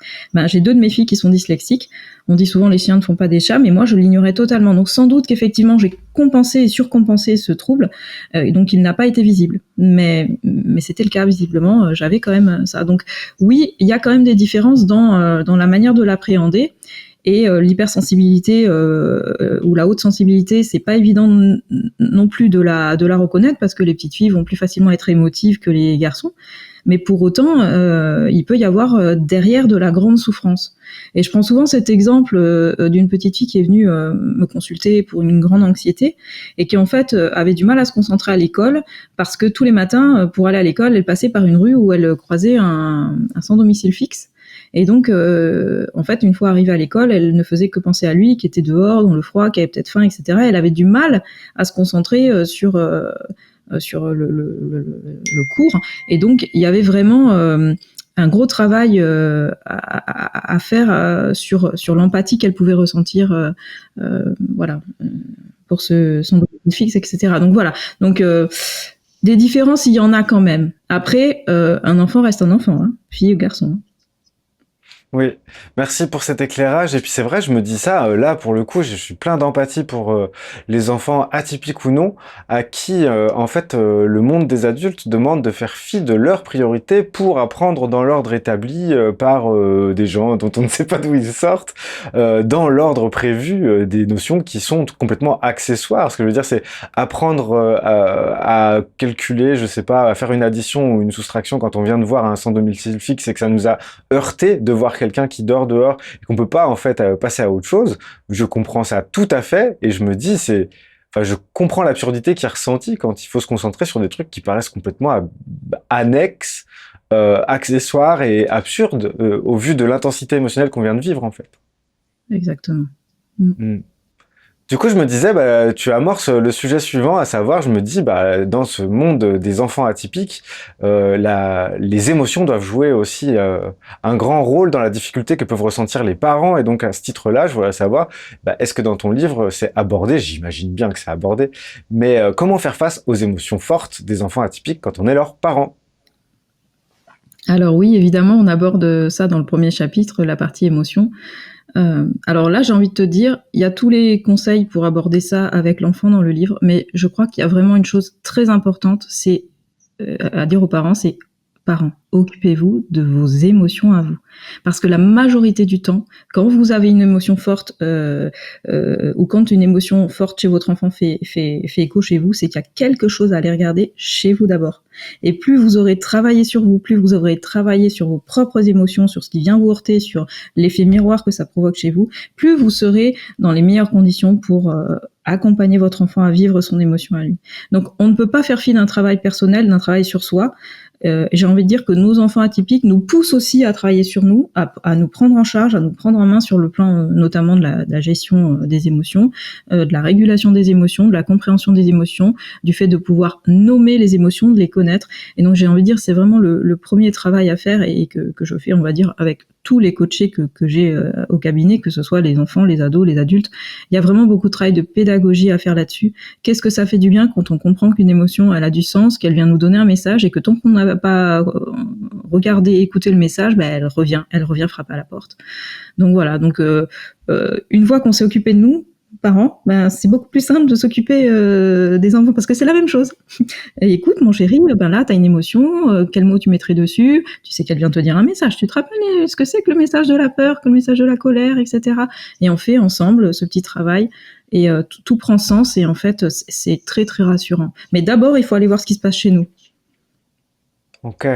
J'ai 2 de mes filles qui sont dyslexiques. On dit souvent les chiens ne font pas des chats, mais moi je l'ignorais totalement, donc sans doute qu'effectivement j'ai compensé et surcompensé ce trouble, et donc il n'a pas été visible, mais c'était le cas visiblement, j'avais quand même ça. Donc oui, il y a quand même des différences dans la manière de l'appréhender. Et l'hypersensibilité ou la haute sensibilité, c'est pas évident non plus de la reconnaître, parce que les petites filles vont plus facilement être émotives que les garçons. Mais pour autant, il peut y avoir derrière de la grande souffrance. Et je prends souvent cet exemple d'une petite fille qui est venue me consulter pour une grande anxiété, et qui en fait avait du mal à se concentrer à l'école, parce que tous les matins, pour aller à l'école, elle passait par une rue où elle croisait un sans domicile fixe. Et donc, en fait, une fois arrivée à l'école, elle ne faisait que penser à lui, qui était dehors, dans le froid, qui avait peut-être faim, etc. Elle avait du mal à se concentrer sur le cours. Et donc, il y avait vraiment un gros travail à faire sur l'empathie qu'elle pouvait ressentir, voilà, pour son domicile fixe, etc. Donc voilà. Donc des différences, il y en a quand même. Après, un enfant reste un enfant, hein, fille ou garçon. Hein. Oui, merci pour cet éclairage. Et puis c'est vrai, je me dis ça, là pour le coup, je suis plein d'empathie pour les enfants atypiques ou non, à qui en fait le monde des adultes demande de faire fi de leurs priorités pour apprendre dans l'ordre établi par des gens dont on ne sait pas d'où ils sortent, dans l'ordre prévu, des notions qui sont complètement accessoires. Ce que je veux dire, c'est apprendre à calculer, je sais pas, à faire une addition ou une soustraction quand on vient de voir un sans domicile fixe et que ça nous a heurté de voir quelqu'un qui dort dehors et qu'on peut pas en fait passer à autre chose. Je comprends ça tout à fait et je me dis enfin je comprends l'absurdité qui est ressentie quand il faut se concentrer sur des trucs qui paraissent complètement annexes, accessoires et absurdes au vu de l'intensité émotionnelle qu'on vient de vivre en fait. Exactement. Mm. Mm. Du coup, je me disais, bah, tu amorces le sujet suivant, à savoir, je me dis, bah, dans ce monde des enfants atypiques, les émotions doivent jouer aussi un grand rôle dans la difficulté que peuvent ressentir les parents. Et donc, à ce titre-là, je voudrais savoir, bah, est-ce que dans ton livre, c'est abordé, j'imagine bien que c'est abordé, mais comment faire face aux émotions fortes des enfants atypiques quand on est leurs parents? Alors oui, évidemment, on aborde ça dans le premier chapitre, la partie émotion. Alors là, j'ai envie de te dire, il y a tous les conseils pour aborder ça avec l'enfant dans le livre, mais je crois qu'il y a vraiment une chose très importante, c'est à dire aux parents, c'est parents, occupez-vous de vos émotions à vous. Parce que la majorité du temps, quand vous avez une émotion forte ou quand une émotion forte chez votre enfant fait écho chez vous, c'est qu'il y a quelque chose à aller regarder chez vous d'abord. Et plus vous aurez travaillé sur vous, plus vous aurez travaillé sur vos propres émotions, sur ce qui vient vous heurter, sur l'effet miroir que ça provoque chez vous, plus vous serez dans les meilleures conditions pour accompagner votre enfant à vivre son émotion à lui. Donc on ne peut pas faire fi d'un travail personnel, d'un travail sur soi. J'ai envie de dire que nos enfants atypiques nous poussent aussi à travailler sur nous, à nous prendre en charge, à nous prendre en main sur le plan notamment de la gestion des émotions, de la régulation des émotions, de la compréhension des émotions, du fait de pouvoir nommer les émotions, de les connaître. Et donc j'ai envie de dire c'est vraiment le premier travail à faire et que je fais, on va dire, avec tous les coachés que j'ai au cabinet, que ce soit les enfants, les ados, les adultes. Il y a vraiment beaucoup de travail de pédagogie à faire là-dessus. Qu'est-ce que ça fait du bien quand on comprend qu'une émotion, elle a du sens, qu'elle vient nous donner un message et que tant qu'on n'a pas regardé, écouté le message, ben elle revient frapper à la porte. Donc voilà, donc une fois qu'on s'est occupé de nous, parents, ben c'est beaucoup plus simple de s'occuper des enfants parce que c'est la même chose. Et écoute, mon chéri, ben là, t'as une émotion, quel mot tu mettrais dessus? Tu sais qu'elle vient te dire un message. Tu te rappelles ce que c'est que le message de la peur, que le message de la colère, etc. Et on fait ensemble ce petit travail et tout prend sens et en fait, c'est très très rassurant. Mais d'abord, il faut aller voir ce qui se passe chez nous. Ok.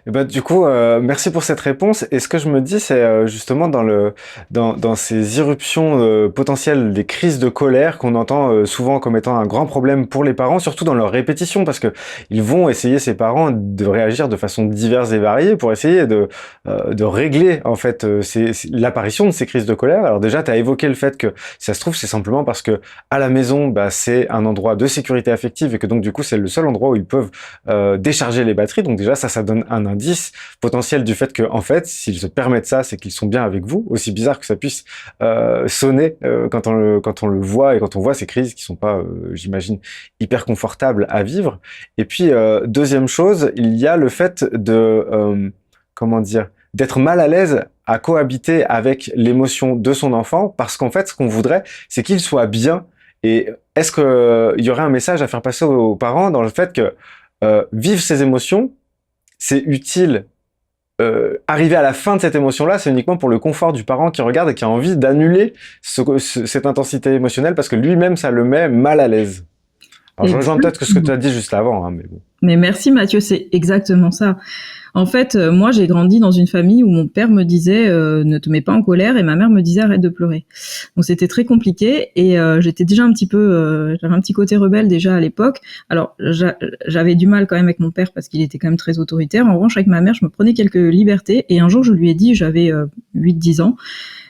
Et ben, du coup, merci pour cette réponse. Et ce que je me dis, c'est justement dans ces irruptions potentielles, des crises de colère qu'on entend souvent comme étant un grand problème pour les parents, surtout dans leur répétition, parce que ils vont essayer, ces parents, de réagir de façon diverse et variée pour essayer de régler en fait l'apparition de ces crises de colère. Alors déjà, tu as évoqué le fait que si ça se trouve, c'est simplement parce que à la maison, bah, c'est un endroit de sécurité affective et que donc du coup, c'est le seul endroit où ils peuvent décharger les batteries. Donc déjà, ça donne un indice potentiel du fait que, en fait, s'ils se permettent ça, c'est qu'ils sont bien avec vous. Aussi bizarre que ça puisse sonner quand on le voit et quand on voit ces crises qui sont pas, j'imagine, hyper confortables à vivre. Et puis, deuxième chose, il y a le fait comment dire, d'être mal à l'aise à cohabiter avec l'émotion de son enfant, parce qu'en fait, ce qu'on voudrait, c'est qu'il soit bien. Et est-ce qu'il y aurait un message à faire passer aux parents dans le fait que vivre ses émotions, c'est utile. Arriver à la fin de cette émotion-là, c'est uniquement pour le confort du parent qui regarde et qui a envie d'annuler cette intensité émotionnelle parce que lui-même, ça le met mal à l'aise. Alors, je rejoins peut-être que ce que tu as dit juste avant, hein, mais bon. Mais merci Mathieu, c'est exactement ça. En fait, moi, j'ai grandi dans une famille où mon père me disait ne te mets pas en colère et ma mère me disait arrête de pleurer. Donc c'était très compliqué et j'étais déjà un petit peu, j'avais un petit côté rebelle déjà à l'époque. Alors j'avais du mal quand même avec mon père parce qu'il était quand même très autoritaire. En revanche, avec ma mère, je me prenais quelques libertés et un jour, je lui ai dit, j'avais 8-10 ans.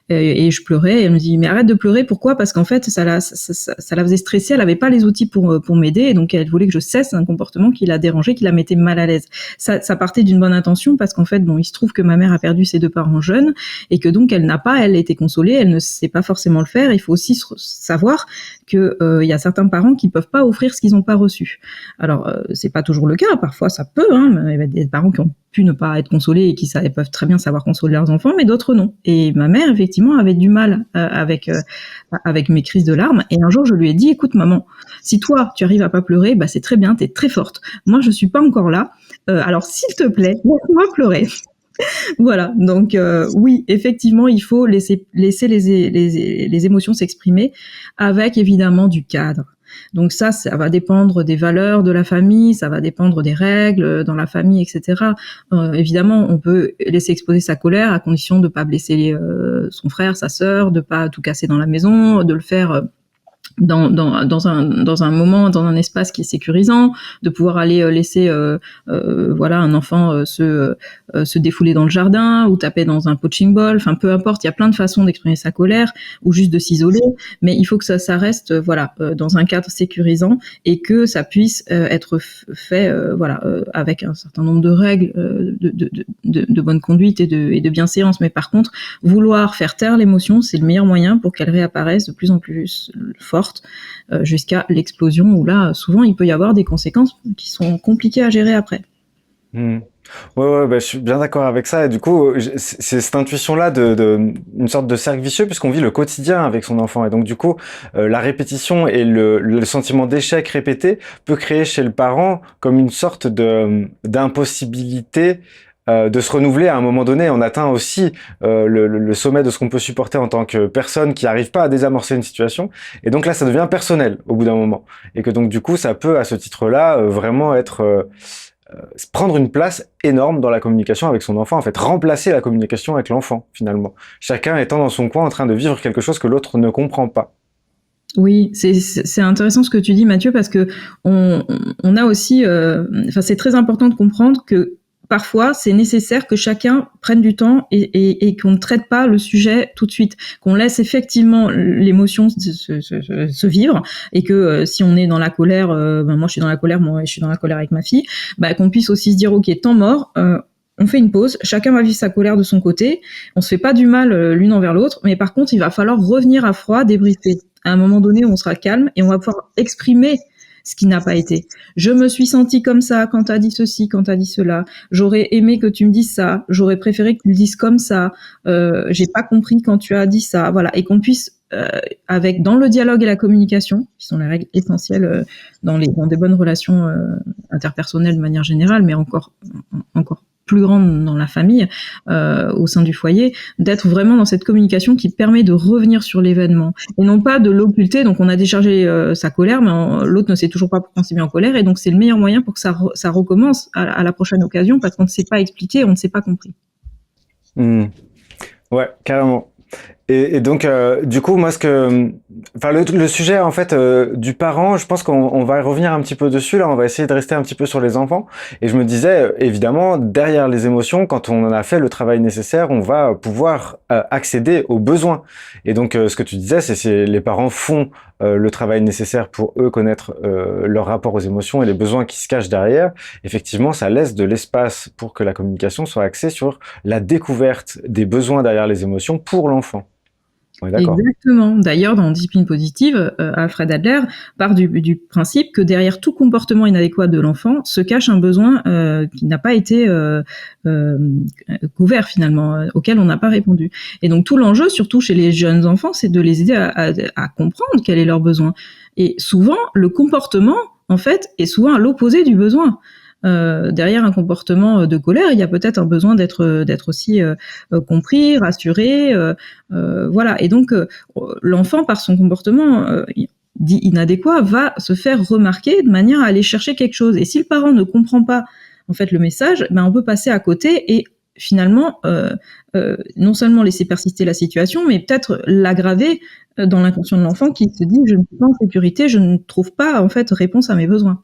Et je pleurais, et elle me dit mais arrête de pleurer, pourquoi? Parce qu'en fait ça la faisait stresser, elle avait pas les outils pour m'aider et donc elle voulait que je cesse un comportement qui la dérangeait, qui la mettait mal à l'aise. Ça partait d'une bonne intention parce qu'en fait bon, il se trouve que ma mère a perdu ses deux parents jeunes et que donc elle n'a pas, elle, été consolée, elle ne sait pas forcément le faire. Il faut aussi savoir que il y a certains parents qui peuvent pas offrir ce qu'ils n'ont pas reçu. Alors c'est pas toujours le cas, parfois ça peut, hein, il y a des parents qui ont pu ne pas être consolés et qui peuvent très bien savoir consoler leurs enfants, mais d'autres non. Et ma mère, effectivement, avait du mal avec mes crises de larmes. Et un jour, je lui ai dit, écoute, maman, si toi, tu arrives à pas pleurer, c'est très bien, t'es très forte. Moi, je suis pas encore là. Alors, s'il te plaît, laisse-moi pleurer. Voilà, donc oui, effectivement, il faut laisser les émotions s'exprimer avec évidemment du cadre. Donc ça va dépendre des valeurs de la famille, ça va dépendre des règles dans la famille, etc. Évidemment, on peut laisser exposer sa colère à condition de pas blesser son frère, sa sœur, de pas tout casser dans la maison, de le faire dans un moment, dans un espace qui est sécurisant, de pouvoir aller laisser un enfant se défouler dans le jardin ou taper dans un punching ball, enfin peu importe, il y a plein de façons d'exprimer sa colère ou juste de s'isoler, mais il faut que ça reste dans un cadre sécurisant et que ça puisse être fait avec un certain nombre de règles de bonne conduite et de bienséance. Mais par contre, vouloir faire taire l'émotion, c'est le meilleur moyen pour qu'elle réapparaisse de plus en plus forte jusqu'à l'explosion où là, souvent, il peut y avoir des conséquences qui sont compliquées à gérer après. Ouais, je suis bien d'accord avec ça. Et du coup, c'est cette intuition-là une sorte de cercle vicieux puisqu'on vit le quotidien avec son enfant. Et donc, du coup, la répétition et le sentiment d'échec répété peut créer chez le parent comme une sorte d'impossibilité de se renouveler à un moment donné. On atteint aussi le sommet de ce qu'on peut supporter en tant que personne qui n'arrive pas à désamorcer une situation. Et donc là, ça devient personnel au bout d'un moment. Et que donc, du coup, ça peut, à ce titre-là, vraiment être... prendre une place énorme dans la communication avec son enfant, en fait, remplacer la communication avec l'enfant, finalement. Chacun étant dans son coin en train de vivre quelque chose que l'autre ne comprend pas. Oui, c'est intéressant ce que tu dis, Mathieu, parce que on a aussi, c'est très important de comprendre que parfois, c'est nécessaire que chacun prenne du temps et qu'on ne traite pas le sujet tout de suite, qu'on laisse effectivement l'émotion se vivre et que si on est dans la colère, moi je suis dans la colère, moi je suis dans la colère avec ma fille, qu'on puisse aussi se dire ok, temps mort. On fait une pause, chacun va vivre sa colère de son côté, on se fait pas du mal l'une envers l'autre, mais par contre, il va falloir revenir à froid, débriefer. À un moment donné, on sera calme et on va pouvoir exprimer ce qui n'a pas été. Je me suis sentie comme ça quand t'as dit ceci, quand t'as dit cela. J'aurais aimé que tu me dises ça. J'aurais préféré que tu le dises comme ça. J'ai pas compris quand tu as dit ça. Voilà. Et qu'on puisse, dans le dialogue et la communication, qui sont les règles essentielles dans des bonnes relations interpersonnelles de manière générale, mais encore plus grande dans la famille, au sein du foyer, d'être vraiment dans cette communication qui permet de revenir sur l'événement et non pas de l'occulter. Donc on a déchargé sa colère, mais l'autre ne sait toujours pas pourquoi on s'est mis en colère, et donc c'est le meilleur moyen pour que ça recommence à la prochaine occasion, parce qu'on ne sait pas expliquer, on ne s'est pas compris. Ouais, carrément. Et donc, du coup, moi, le sujet en fait du parent, je pense qu'on va revenir un petit peu dessus. Là, on va essayer de rester un petit peu sur les enfants. Et je me disais, évidemment, derrière les émotions, quand on en a fait le travail nécessaire, on va pouvoir accéder aux besoins. Et donc, ce que tu disais, c'est les parents font le travail nécessaire pour eux connaître leur rapport aux émotions et les besoins qui se cachent derrière. Effectivement, ça laisse de l'espace pour que la communication soit axée sur la découverte des besoins derrière les émotions pour l'enfant. Ouais, exactement. D'ailleurs, dans Discipline positive, Alfred Adler part du principe que derrière tout comportement inadéquat de l'enfant se cache un besoin qui n'a pas été couvert finalement, auquel on n'a pas répondu. Et donc tout l'enjeu, surtout chez les jeunes enfants, c'est de les aider à comprendre quel est leur besoin. Et souvent, le comportement, en fait, est souvent à l'opposé du besoin. Derrière un comportement de colère, il y a peut-être un besoin d'être aussi compris, rassuré, voilà. Et donc l'enfant, par son comportement dit inadéquat, va se faire remarquer de manière à aller chercher quelque chose. Et si le parent ne comprend pas en fait le message, on peut passer à côté et finalement non seulement laisser persister la situation, mais peut-être l'aggraver dans l'inconscient de l'enfant qui se dit je ne suis pas en sécurité, je ne trouve pas en fait réponse à mes besoins.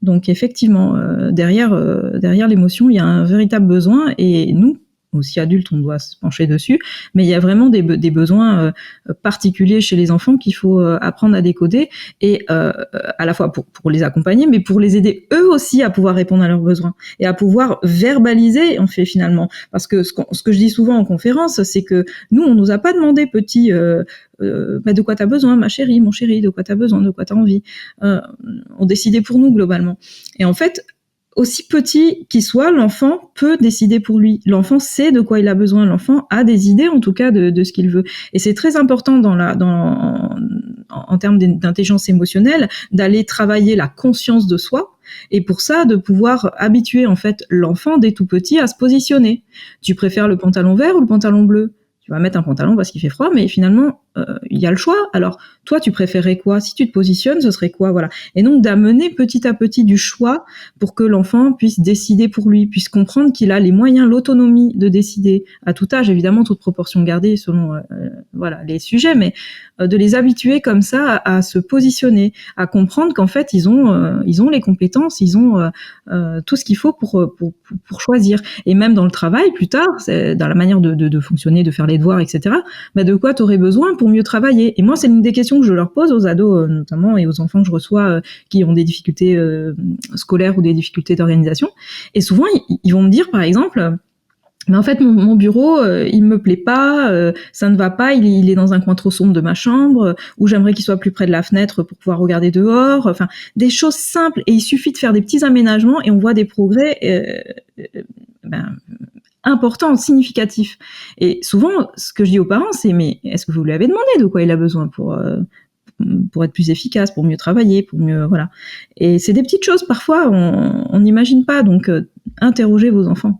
Donc effectivement, derrière l'émotion, il y a un véritable besoin, et nous, aussi adultes, on doit se pencher dessus, mais il y a vraiment des besoins particuliers chez les enfants qu'il faut apprendre à décoder, et à la fois pour les accompagner, mais pour les aider eux aussi à pouvoir répondre à leurs besoins et à pouvoir verbaliser, en fait, finalement. Parce que ce que je dis souvent en conférence, c'est que nous, on nous a pas demandé petit de quoi t'as besoin, ma chérie, mon chéri, de quoi t'as besoin, de quoi t'as envie. On décidait pour nous globalement. Et en fait, aussi petit qu'il soit, l'enfant peut décider pour lui. L'enfant sait de quoi il a besoin. L'enfant a des idées, en tout cas, de ce qu'il veut. Et c'est très important en termes d'intelligence émotionnelle, d'aller travailler la conscience de soi. Et pour ça, de pouvoir habituer, en fait, l'enfant dès tout petit à se positionner. Tu préfères le pantalon vert ou le pantalon bleu? Tu vas mettre un pantalon parce qu'il fait froid, mais finalement, il y a le choix. Alors, toi, tu préférais quoi? Si tu te positionnes, ce serait quoi? Voilà. Et donc, d'amener petit à petit du choix pour que l'enfant puisse décider pour lui, puisse comprendre qu'il a les moyens, l'autonomie de décider à tout âge, évidemment, toute proportion gardée selon voilà les sujets, mais de les habituer comme ça à se positionner, à comprendre qu'en fait, ils ont les compétences, ils ont tout ce qu'il faut pour choisir. Et même dans le travail, plus tard, c'est dans la manière de fonctionner, de faire les devoirs, etc., bah, de quoi tu aurais besoin pour mieux travailler? Et moi, c'est une des questions que je leur pose aux ados, notamment, et aux enfants que je reçois qui ont des difficultés scolaires ou des difficultés d'organisation. Et souvent, ils vont me dire, par exemple, mais en fait, mon bureau, il me plaît pas, ça ne va pas, il est dans un coin trop sombre de ma chambre, ou j'aimerais qu'il soit plus près de la fenêtre pour pouvoir regarder dehors. Enfin, des choses simples, et il suffit de faire des petits aménagements et on voit des progrès importants, significatifs. Et souvent, ce que je dis aux parents, c'est mais est-ce que vous lui avez demandé de quoi il a besoin pour être plus efficace, pour mieux travailler, pour mieux voilà. Et c'est des petites choses parfois on n'imagine pas, donc interrogez vos enfants.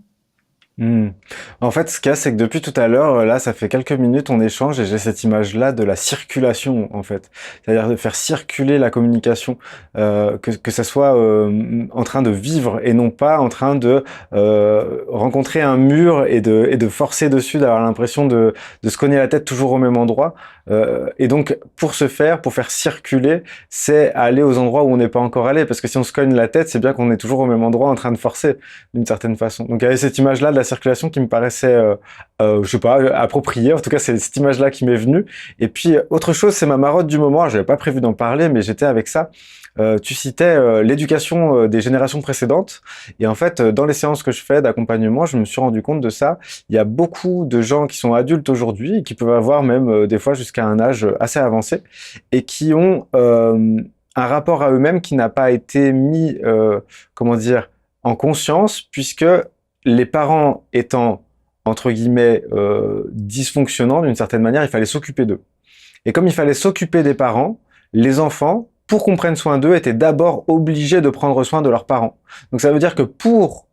En fait, ce qu'il y a, c'est que depuis tout à l'heure, là, ça fait quelques minutes, on échange et j'ai cette image-là de la circulation, en fait. C'est-à-dire de faire circuler la communication, que ça soit en train de vivre et non pas en train de rencontrer un mur et de forcer dessus, d'avoir l'impression de se cogner la tête toujours au même endroit. Et donc, pour faire circuler, c'est aller aux endroits où on n'est pas encore allé. Parce que si on se cogne la tête, c'est bien qu'on est toujours au même endroit en train de forcer, d'une certaine façon. Donc, il y avait cette image-là de la circulation qui me paraissait, je sais pas, appropriée. En tout cas, c'est cette image-là qui m'est venue. Et puis, autre chose, c'est ma marotte du moment. J'avais pas prévu d'en parler, mais j'étais avec ça. Tu citais l'éducation des générations précédentes. Et en fait, dans les séances que je fais d'accompagnement, je me suis rendu compte de ça. Il y a beaucoup de gens qui sont adultes aujourd'hui, qui peuvent avoir même des fois jusqu'à un âge assez avancé, et qui ont un rapport à eux-mêmes qui n'a pas été mis, comment dire, en conscience, puisque les parents étant, entre guillemets, dysfonctionnants d'une certaine manière, il fallait s'occuper d'eux. Et comme il fallait s'occuper des parents, les enfants, pour qu'on prenne soin d'eux, étaient d'abord obligés de prendre soin de leurs parents. Donc ça veut dire que pour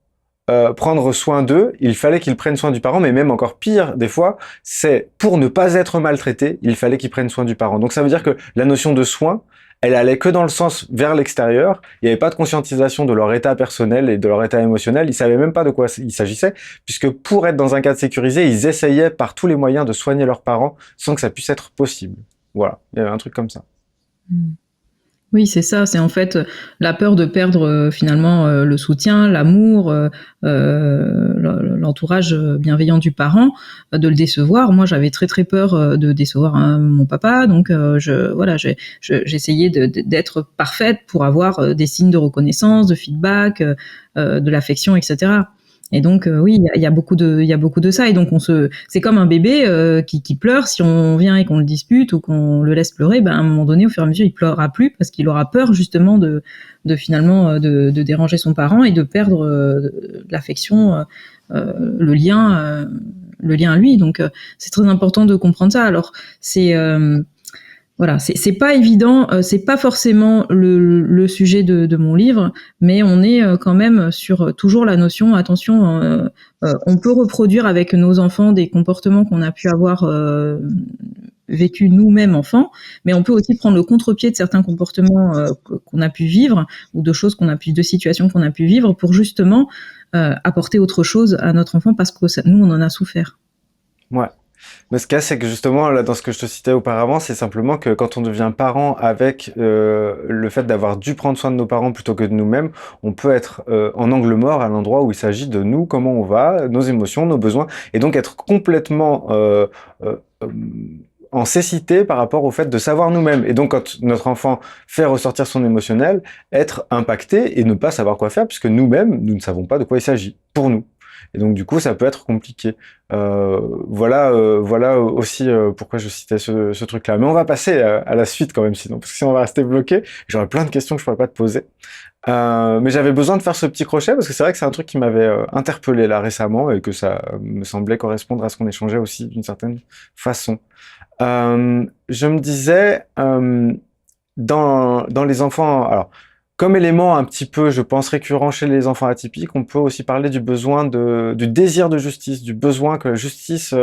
prendre soin d'eux, il fallait qu'ils prennent soin du parent, mais même encore pire, des fois, c'est pour ne pas être maltraités, il fallait qu'ils prennent soin du parent. Donc ça veut dire que la notion de soin, elle allait que dans le sens vers l'extérieur. Il n'y avait pas de conscientisation de leur état personnel et de leur état émotionnel. Ils savaient même pas de quoi il s'agissait, puisque pour être dans un cadre sécurisé, ils essayaient par tous les moyens de soigner leurs parents sans que ça puisse être possible. Voilà, il y avait un truc comme ça. Oui, c'est ça. C'est en fait la peur de perdre finalement le soutien, l'amour, l'entourage bienveillant du parent, de le décevoir. Moi, j'avais très très peur de décevoir mon papa, donc j'essayais d'être parfaite pour avoir des signes de reconnaissance, de feedback, de l'affection, etc. Et donc oui, il y a beaucoup de ça. Et donc c'est comme un bébé qui pleure. Si on vient et qu'on le dispute ou qu'on le laisse pleurer, ben à un moment donné, au fur et à mesure, il pleurera plus parce qu'il aura peur justement de finalement de déranger son parent et de perdre de l'affection, le lien à lui. Donc c'est très important de comprendre ça. Alors voilà, c'est pas évident, c'est pas forcément le sujet de mon livre, mais on est quand même sur toujours la notion, attention, on peut reproduire avec nos enfants des comportements qu'on a pu avoir vécu nous-mêmes enfants, mais on peut aussi prendre le contre-pied de certains comportements qu'on a pu vivre ou de situations qu'on a pu vivre pour justement apporter autre chose à notre enfant parce que nous on en a souffert. Ouais. Mais ce qu'il y a, c'est que justement, là, dans ce que je te citais auparavant, c'est simplement que quand on devient parent avec le fait d'avoir dû prendre soin de nos parents plutôt que de nous-mêmes, on peut être en angle mort à l'endroit où il s'agit de nous, comment on va, nos émotions, nos besoins, et donc être complètement en cécité par rapport au fait de savoir nous-mêmes. Et donc, quand notre enfant fait ressortir son émotionnel, être impacté et ne pas savoir quoi faire, puisque nous-mêmes, nous ne savons pas de quoi il s'agit, pour nous. Et donc du coup, ça peut être compliqué. Voilà aussi pourquoi je citais ce truc-là. Mais on va passer à la suite quand même, sinon, parce que sinon on va rester bloqué. J'aurais plein de questions que je pourrais pas te poser. Mais j'avais besoin de faire ce petit crochet parce que c'est vrai que c'est un truc qui m'avait interpellé là récemment et que ça me semblait correspondre à ce qu'on échangeait aussi d'une certaine façon. Je me disais, dans les enfants, alors, comme élément un petit peu, je pense, récurrent chez les enfants atypiques, on peut aussi parler du besoin du désir de justice, du besoin que la justice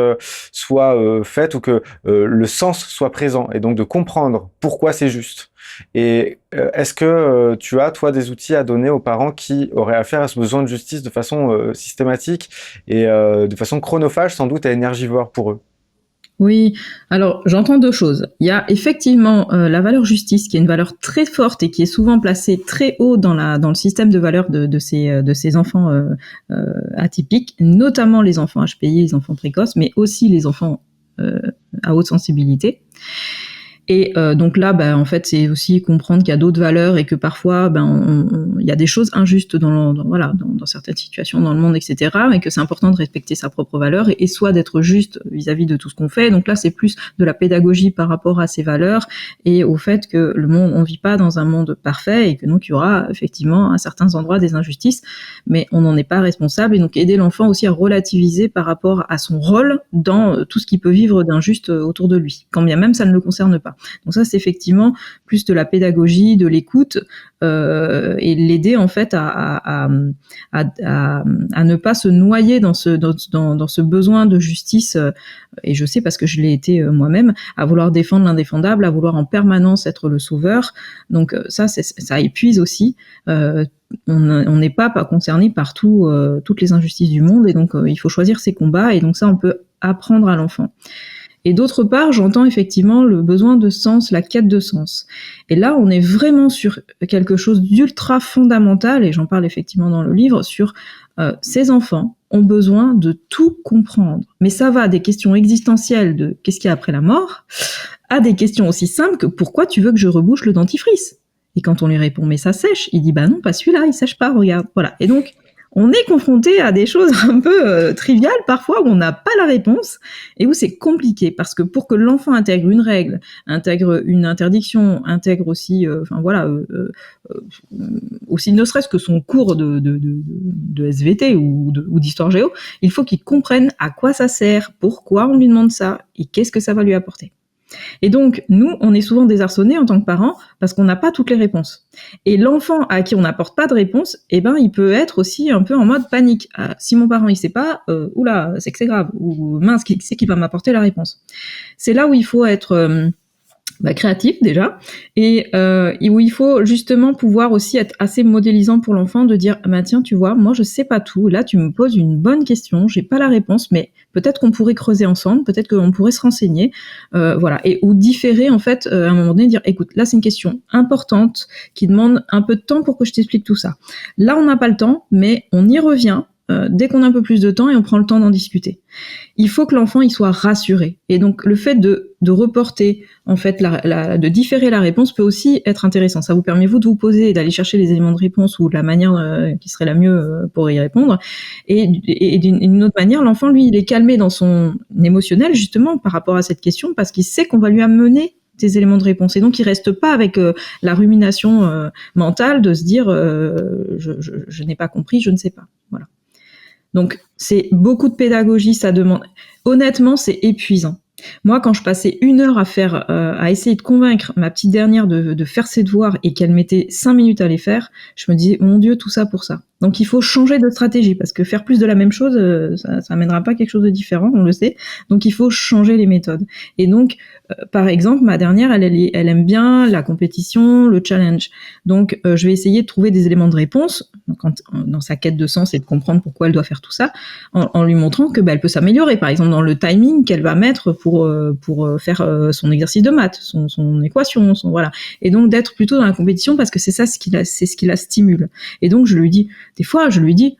soit faite ou que le sens soit présent, et donc de comprendre pourquoi c'est juste. Et est-ce que tu as, toi, des outils à donner aux parents qui auraient affaire à ce besoin de justice de façon systématique et de façon chronophage, sans doute, et énergivore pour eux? Oui, alors j'entends deux choses. Il y a effectivement la valeur justice, qui est une valeur très forte et qui est souvent placée très haut dans le système de valeurs de ces enfants atypiques, notamment les enfants HPI, les enfants précoces, mais aussi les enfants à haute sensibilité. Et donc là, en fait, c'est aussi comprendre qu'il y a d'autres valeurs et que parfois, il y a des choses injustes dans certaines situations dans le monde, etc. Mais que c'est important de respecter sa propre valeur et soit d'être juste vis-à-vis de tout ce qu'on fait. Donc là, c'est plus de la pédagogie par rapport à ces valeurs et au fait que le monde, on vit pas dans un monde parfait et que donc il y aura effectivement à certains endroits des injustices, mais on n'en est pas responsable. Et donc aider l'enfant aussi à relativiser par rapport à son rôle dans tout ce qu'il peut vivre d'injuste autour de lui, quand bien même ça ne le concerne pas. Donc ça, c'est effectivement plus de la pédagogie, de l'écoute, et l'aider en fait à ne pas se noyer dans ce besoin de justice. Et je sais parce que je l'ai été moi-même, à vouloir défendre l'indéfendable, à vouloir en permanence être le sauveur. Donc ça épuise aussi. On n'est pas concerné par toutes les injustices du monde, et donc il faut choisir ses combats. Et donc ça, on peut apprendre à l'enfant. Et d'autre part, j'entends effectivement le besoin de sens, la quête de sens. Et là, on est vraiment sur quelque chose d'ultra fondamental, et j'en parle effectivement dans le livre, sur ces enfants ont besoin de tout comprendre. Mais ça va des questions existentielles de qu'est-ce qu'il y a après la mort, à des questions aussi simples que pourquoi tu veux que je rebouche le dentifrice? Et quand on lui répond mais ça sèche, il dit bah non, pas celui-là, il sèche pas, regarde. Voilà. Et donc, on est confronté à des choses un peu triviales parfois où on n'a pas la réponse et où c'est compliqué parce que pour que l'enfant intègre une règle, intègre une interdiction, intègre aussi, aussi ne serait-ce que son cours de SVT ou d'histoire géo, il faut qu'il comprenne à quoi ça sert, pourquoi on lui demande ça et qu'est-ce que ça va lui apporter. Et donc, nous, on est souvent désarçonnés en tant que parents parce qu'on n'a pas toutes les réponses. Et l'enfant à qui on n'apporte pas de réponse, il peut être aussi un peu en mode panique. Si mon parent, il sait pas, oula, c'est que c'est grave. Ou mince, qui c'est qui va m'apporter la réponse? C'est là où il faut être créatif déjà, et où il faut justement pouvoir aussi être assez modélisant pour l'enfant, de dire tiens, tu vois, moi je sais pas tout, là tu me poses une bonne question, j'ai pas la réponse, mais peut-être qu'on pourrait creuser ensemble, peut-être qu'on pourrait se renseigner, voilà, et ou différer en fait à un moment donné, dire écoute, là c'est une question importante qui demande un peu de temps pour que je t'explique tout ça. Là on n'a pas le temps, mais on y revient dès qu'on a un peu plus de temps et on prend le temps d'en discuter. Il faut que l'enfant il soit rassuré. Et donc le fait de reporter, en fait, de différer la réponse peut aussi être intéressant. Ça vous permet vous de vous poser et d'aller chercher les éléments de réponse ou de la manière qui serait la mieux pour y répondre. Et d'une autre manière, l'enfant lui il est calmé dans son émotionnel justement par rapport à cette question parce qu'il sait qu'on va lui amener des éléments de réponse. Et donc, il reste pas avec la rumination mentale de se dire je n'ai pas compris, je ne sais pas. Voilà. Donc, c'est beaucoup de pédagogie, ça demande. Honnêtement, c'est épuisant. Moi, quand je passais 1 heure à essayer de convaincre ma petite dernière de faire ses devoirs et qu'elle mettait 5 minutes à les faire, je me disais, mon Dieu, tout ça pour ça. Donc, il faut changer de stratégie parce que faire plus de la même chose, ça amènera pas quelque chose de différent, on le sait. Donc, il faut changer les méthodes. Et donc, par exemple, ma dernière, elle aime bien la compétition, le challenge. Donc, je vais essayer de trouver des éléments de réponse dans sa quête de sens et de comprendre pourquoi elle doit faire tout ça, en lui montrant que elle peut s'améliorer. Par exemple, dans le timing qu'elle va mettre pour faire son exercice de maths, son équation, voilà. Et donc d'être plutôt dans la compétition parce que c'est ce qui la stimule. Et donc des fois je lui dis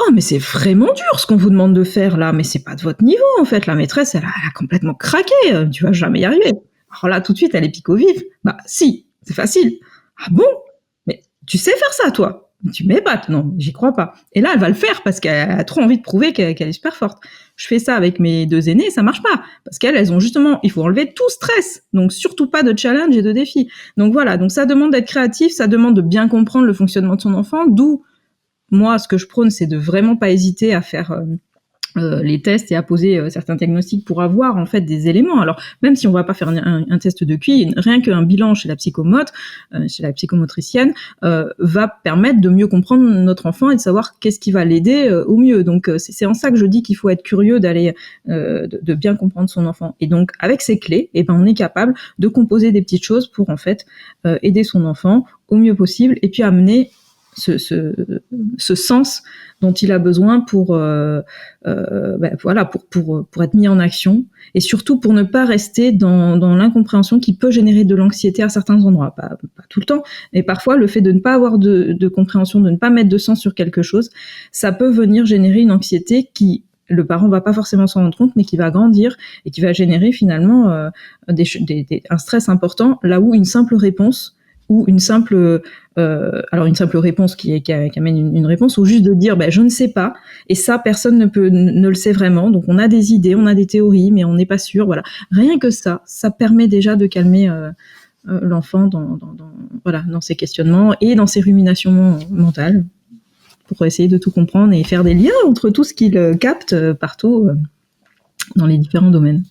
oh mais c'est vraiment dur ce qu'on vous demande de faire là, mais c'est pas de votre niveau en fait. La maîtresse elle a complètement craqué, tu vas jamais y arriver. Alors là tout de suite elle est pique au vif. Bah si, c'est facile. Ah bon? Mais tu sais faire ça toi? Tu m'épates, non, j'y crois pas. Et là, elle va le faire parce qu'elle a trop envie de prouver qu'elle est super forte. Je fais ça avec mes 2 aînés, ça marche pas. Parce qu'elles ont justement, il faut enlever tout stress. Donc, surtout pas de challenge et de défi. Donc voilà, donc ça demande d'être créatif, ça demande de bien comprendre le fonctionnement de son enfant, d'où, moi, ce que je prône, c'est de vraiment pas hésiter à faire les tests et à poser certains diagnostics pour avoir en fait des éléments. Alors même si on va pas faire un test de QI, rien qu'un bilan chez la psychomote, chez la psychomotricienne, va permettre de mieux comprendre notre enfant et de savoir qu'est-ce qui va l'aider au mieux. Donc c'est en ça que je dis qu'il faut être curieux d'aller de bien comprendre son enfant. Et donc avec ces clés, eh ben on est capable de composer des petites choses pour en fait aider son enfant au mieux possible et puis amener ce sens dont il a besoin pour voilà pour être mis en action et surtout pour ne pas rester dans l'incompréhension qui peut générer de l'anxiété à certains endroits, pas tout le temps, mais parfois le fait de ne pas avoir de compréhension, de ne pas mettre de sens sur quelque chose, ça peut venir générer une anxiété qui le parent va pas forcément s'en rendre compte, mais qui va grandir et qui va générer finalement un stress important, là où une simple réponse ou une simple réponse qui amène une réponse, ou juste de dire je ne sais pas, et ça personne ne le sait vraiment, donc on a des idées, on a des théories, mais on n'est pas sûr, voilà. Rien que ça permet déjà de calmer l'enfant dans ses questionnements et dans ses ruminations mentales, pour essayer de tout comprendre et faire des liens entre tout ce qu'il capte partout dans les différents domaines.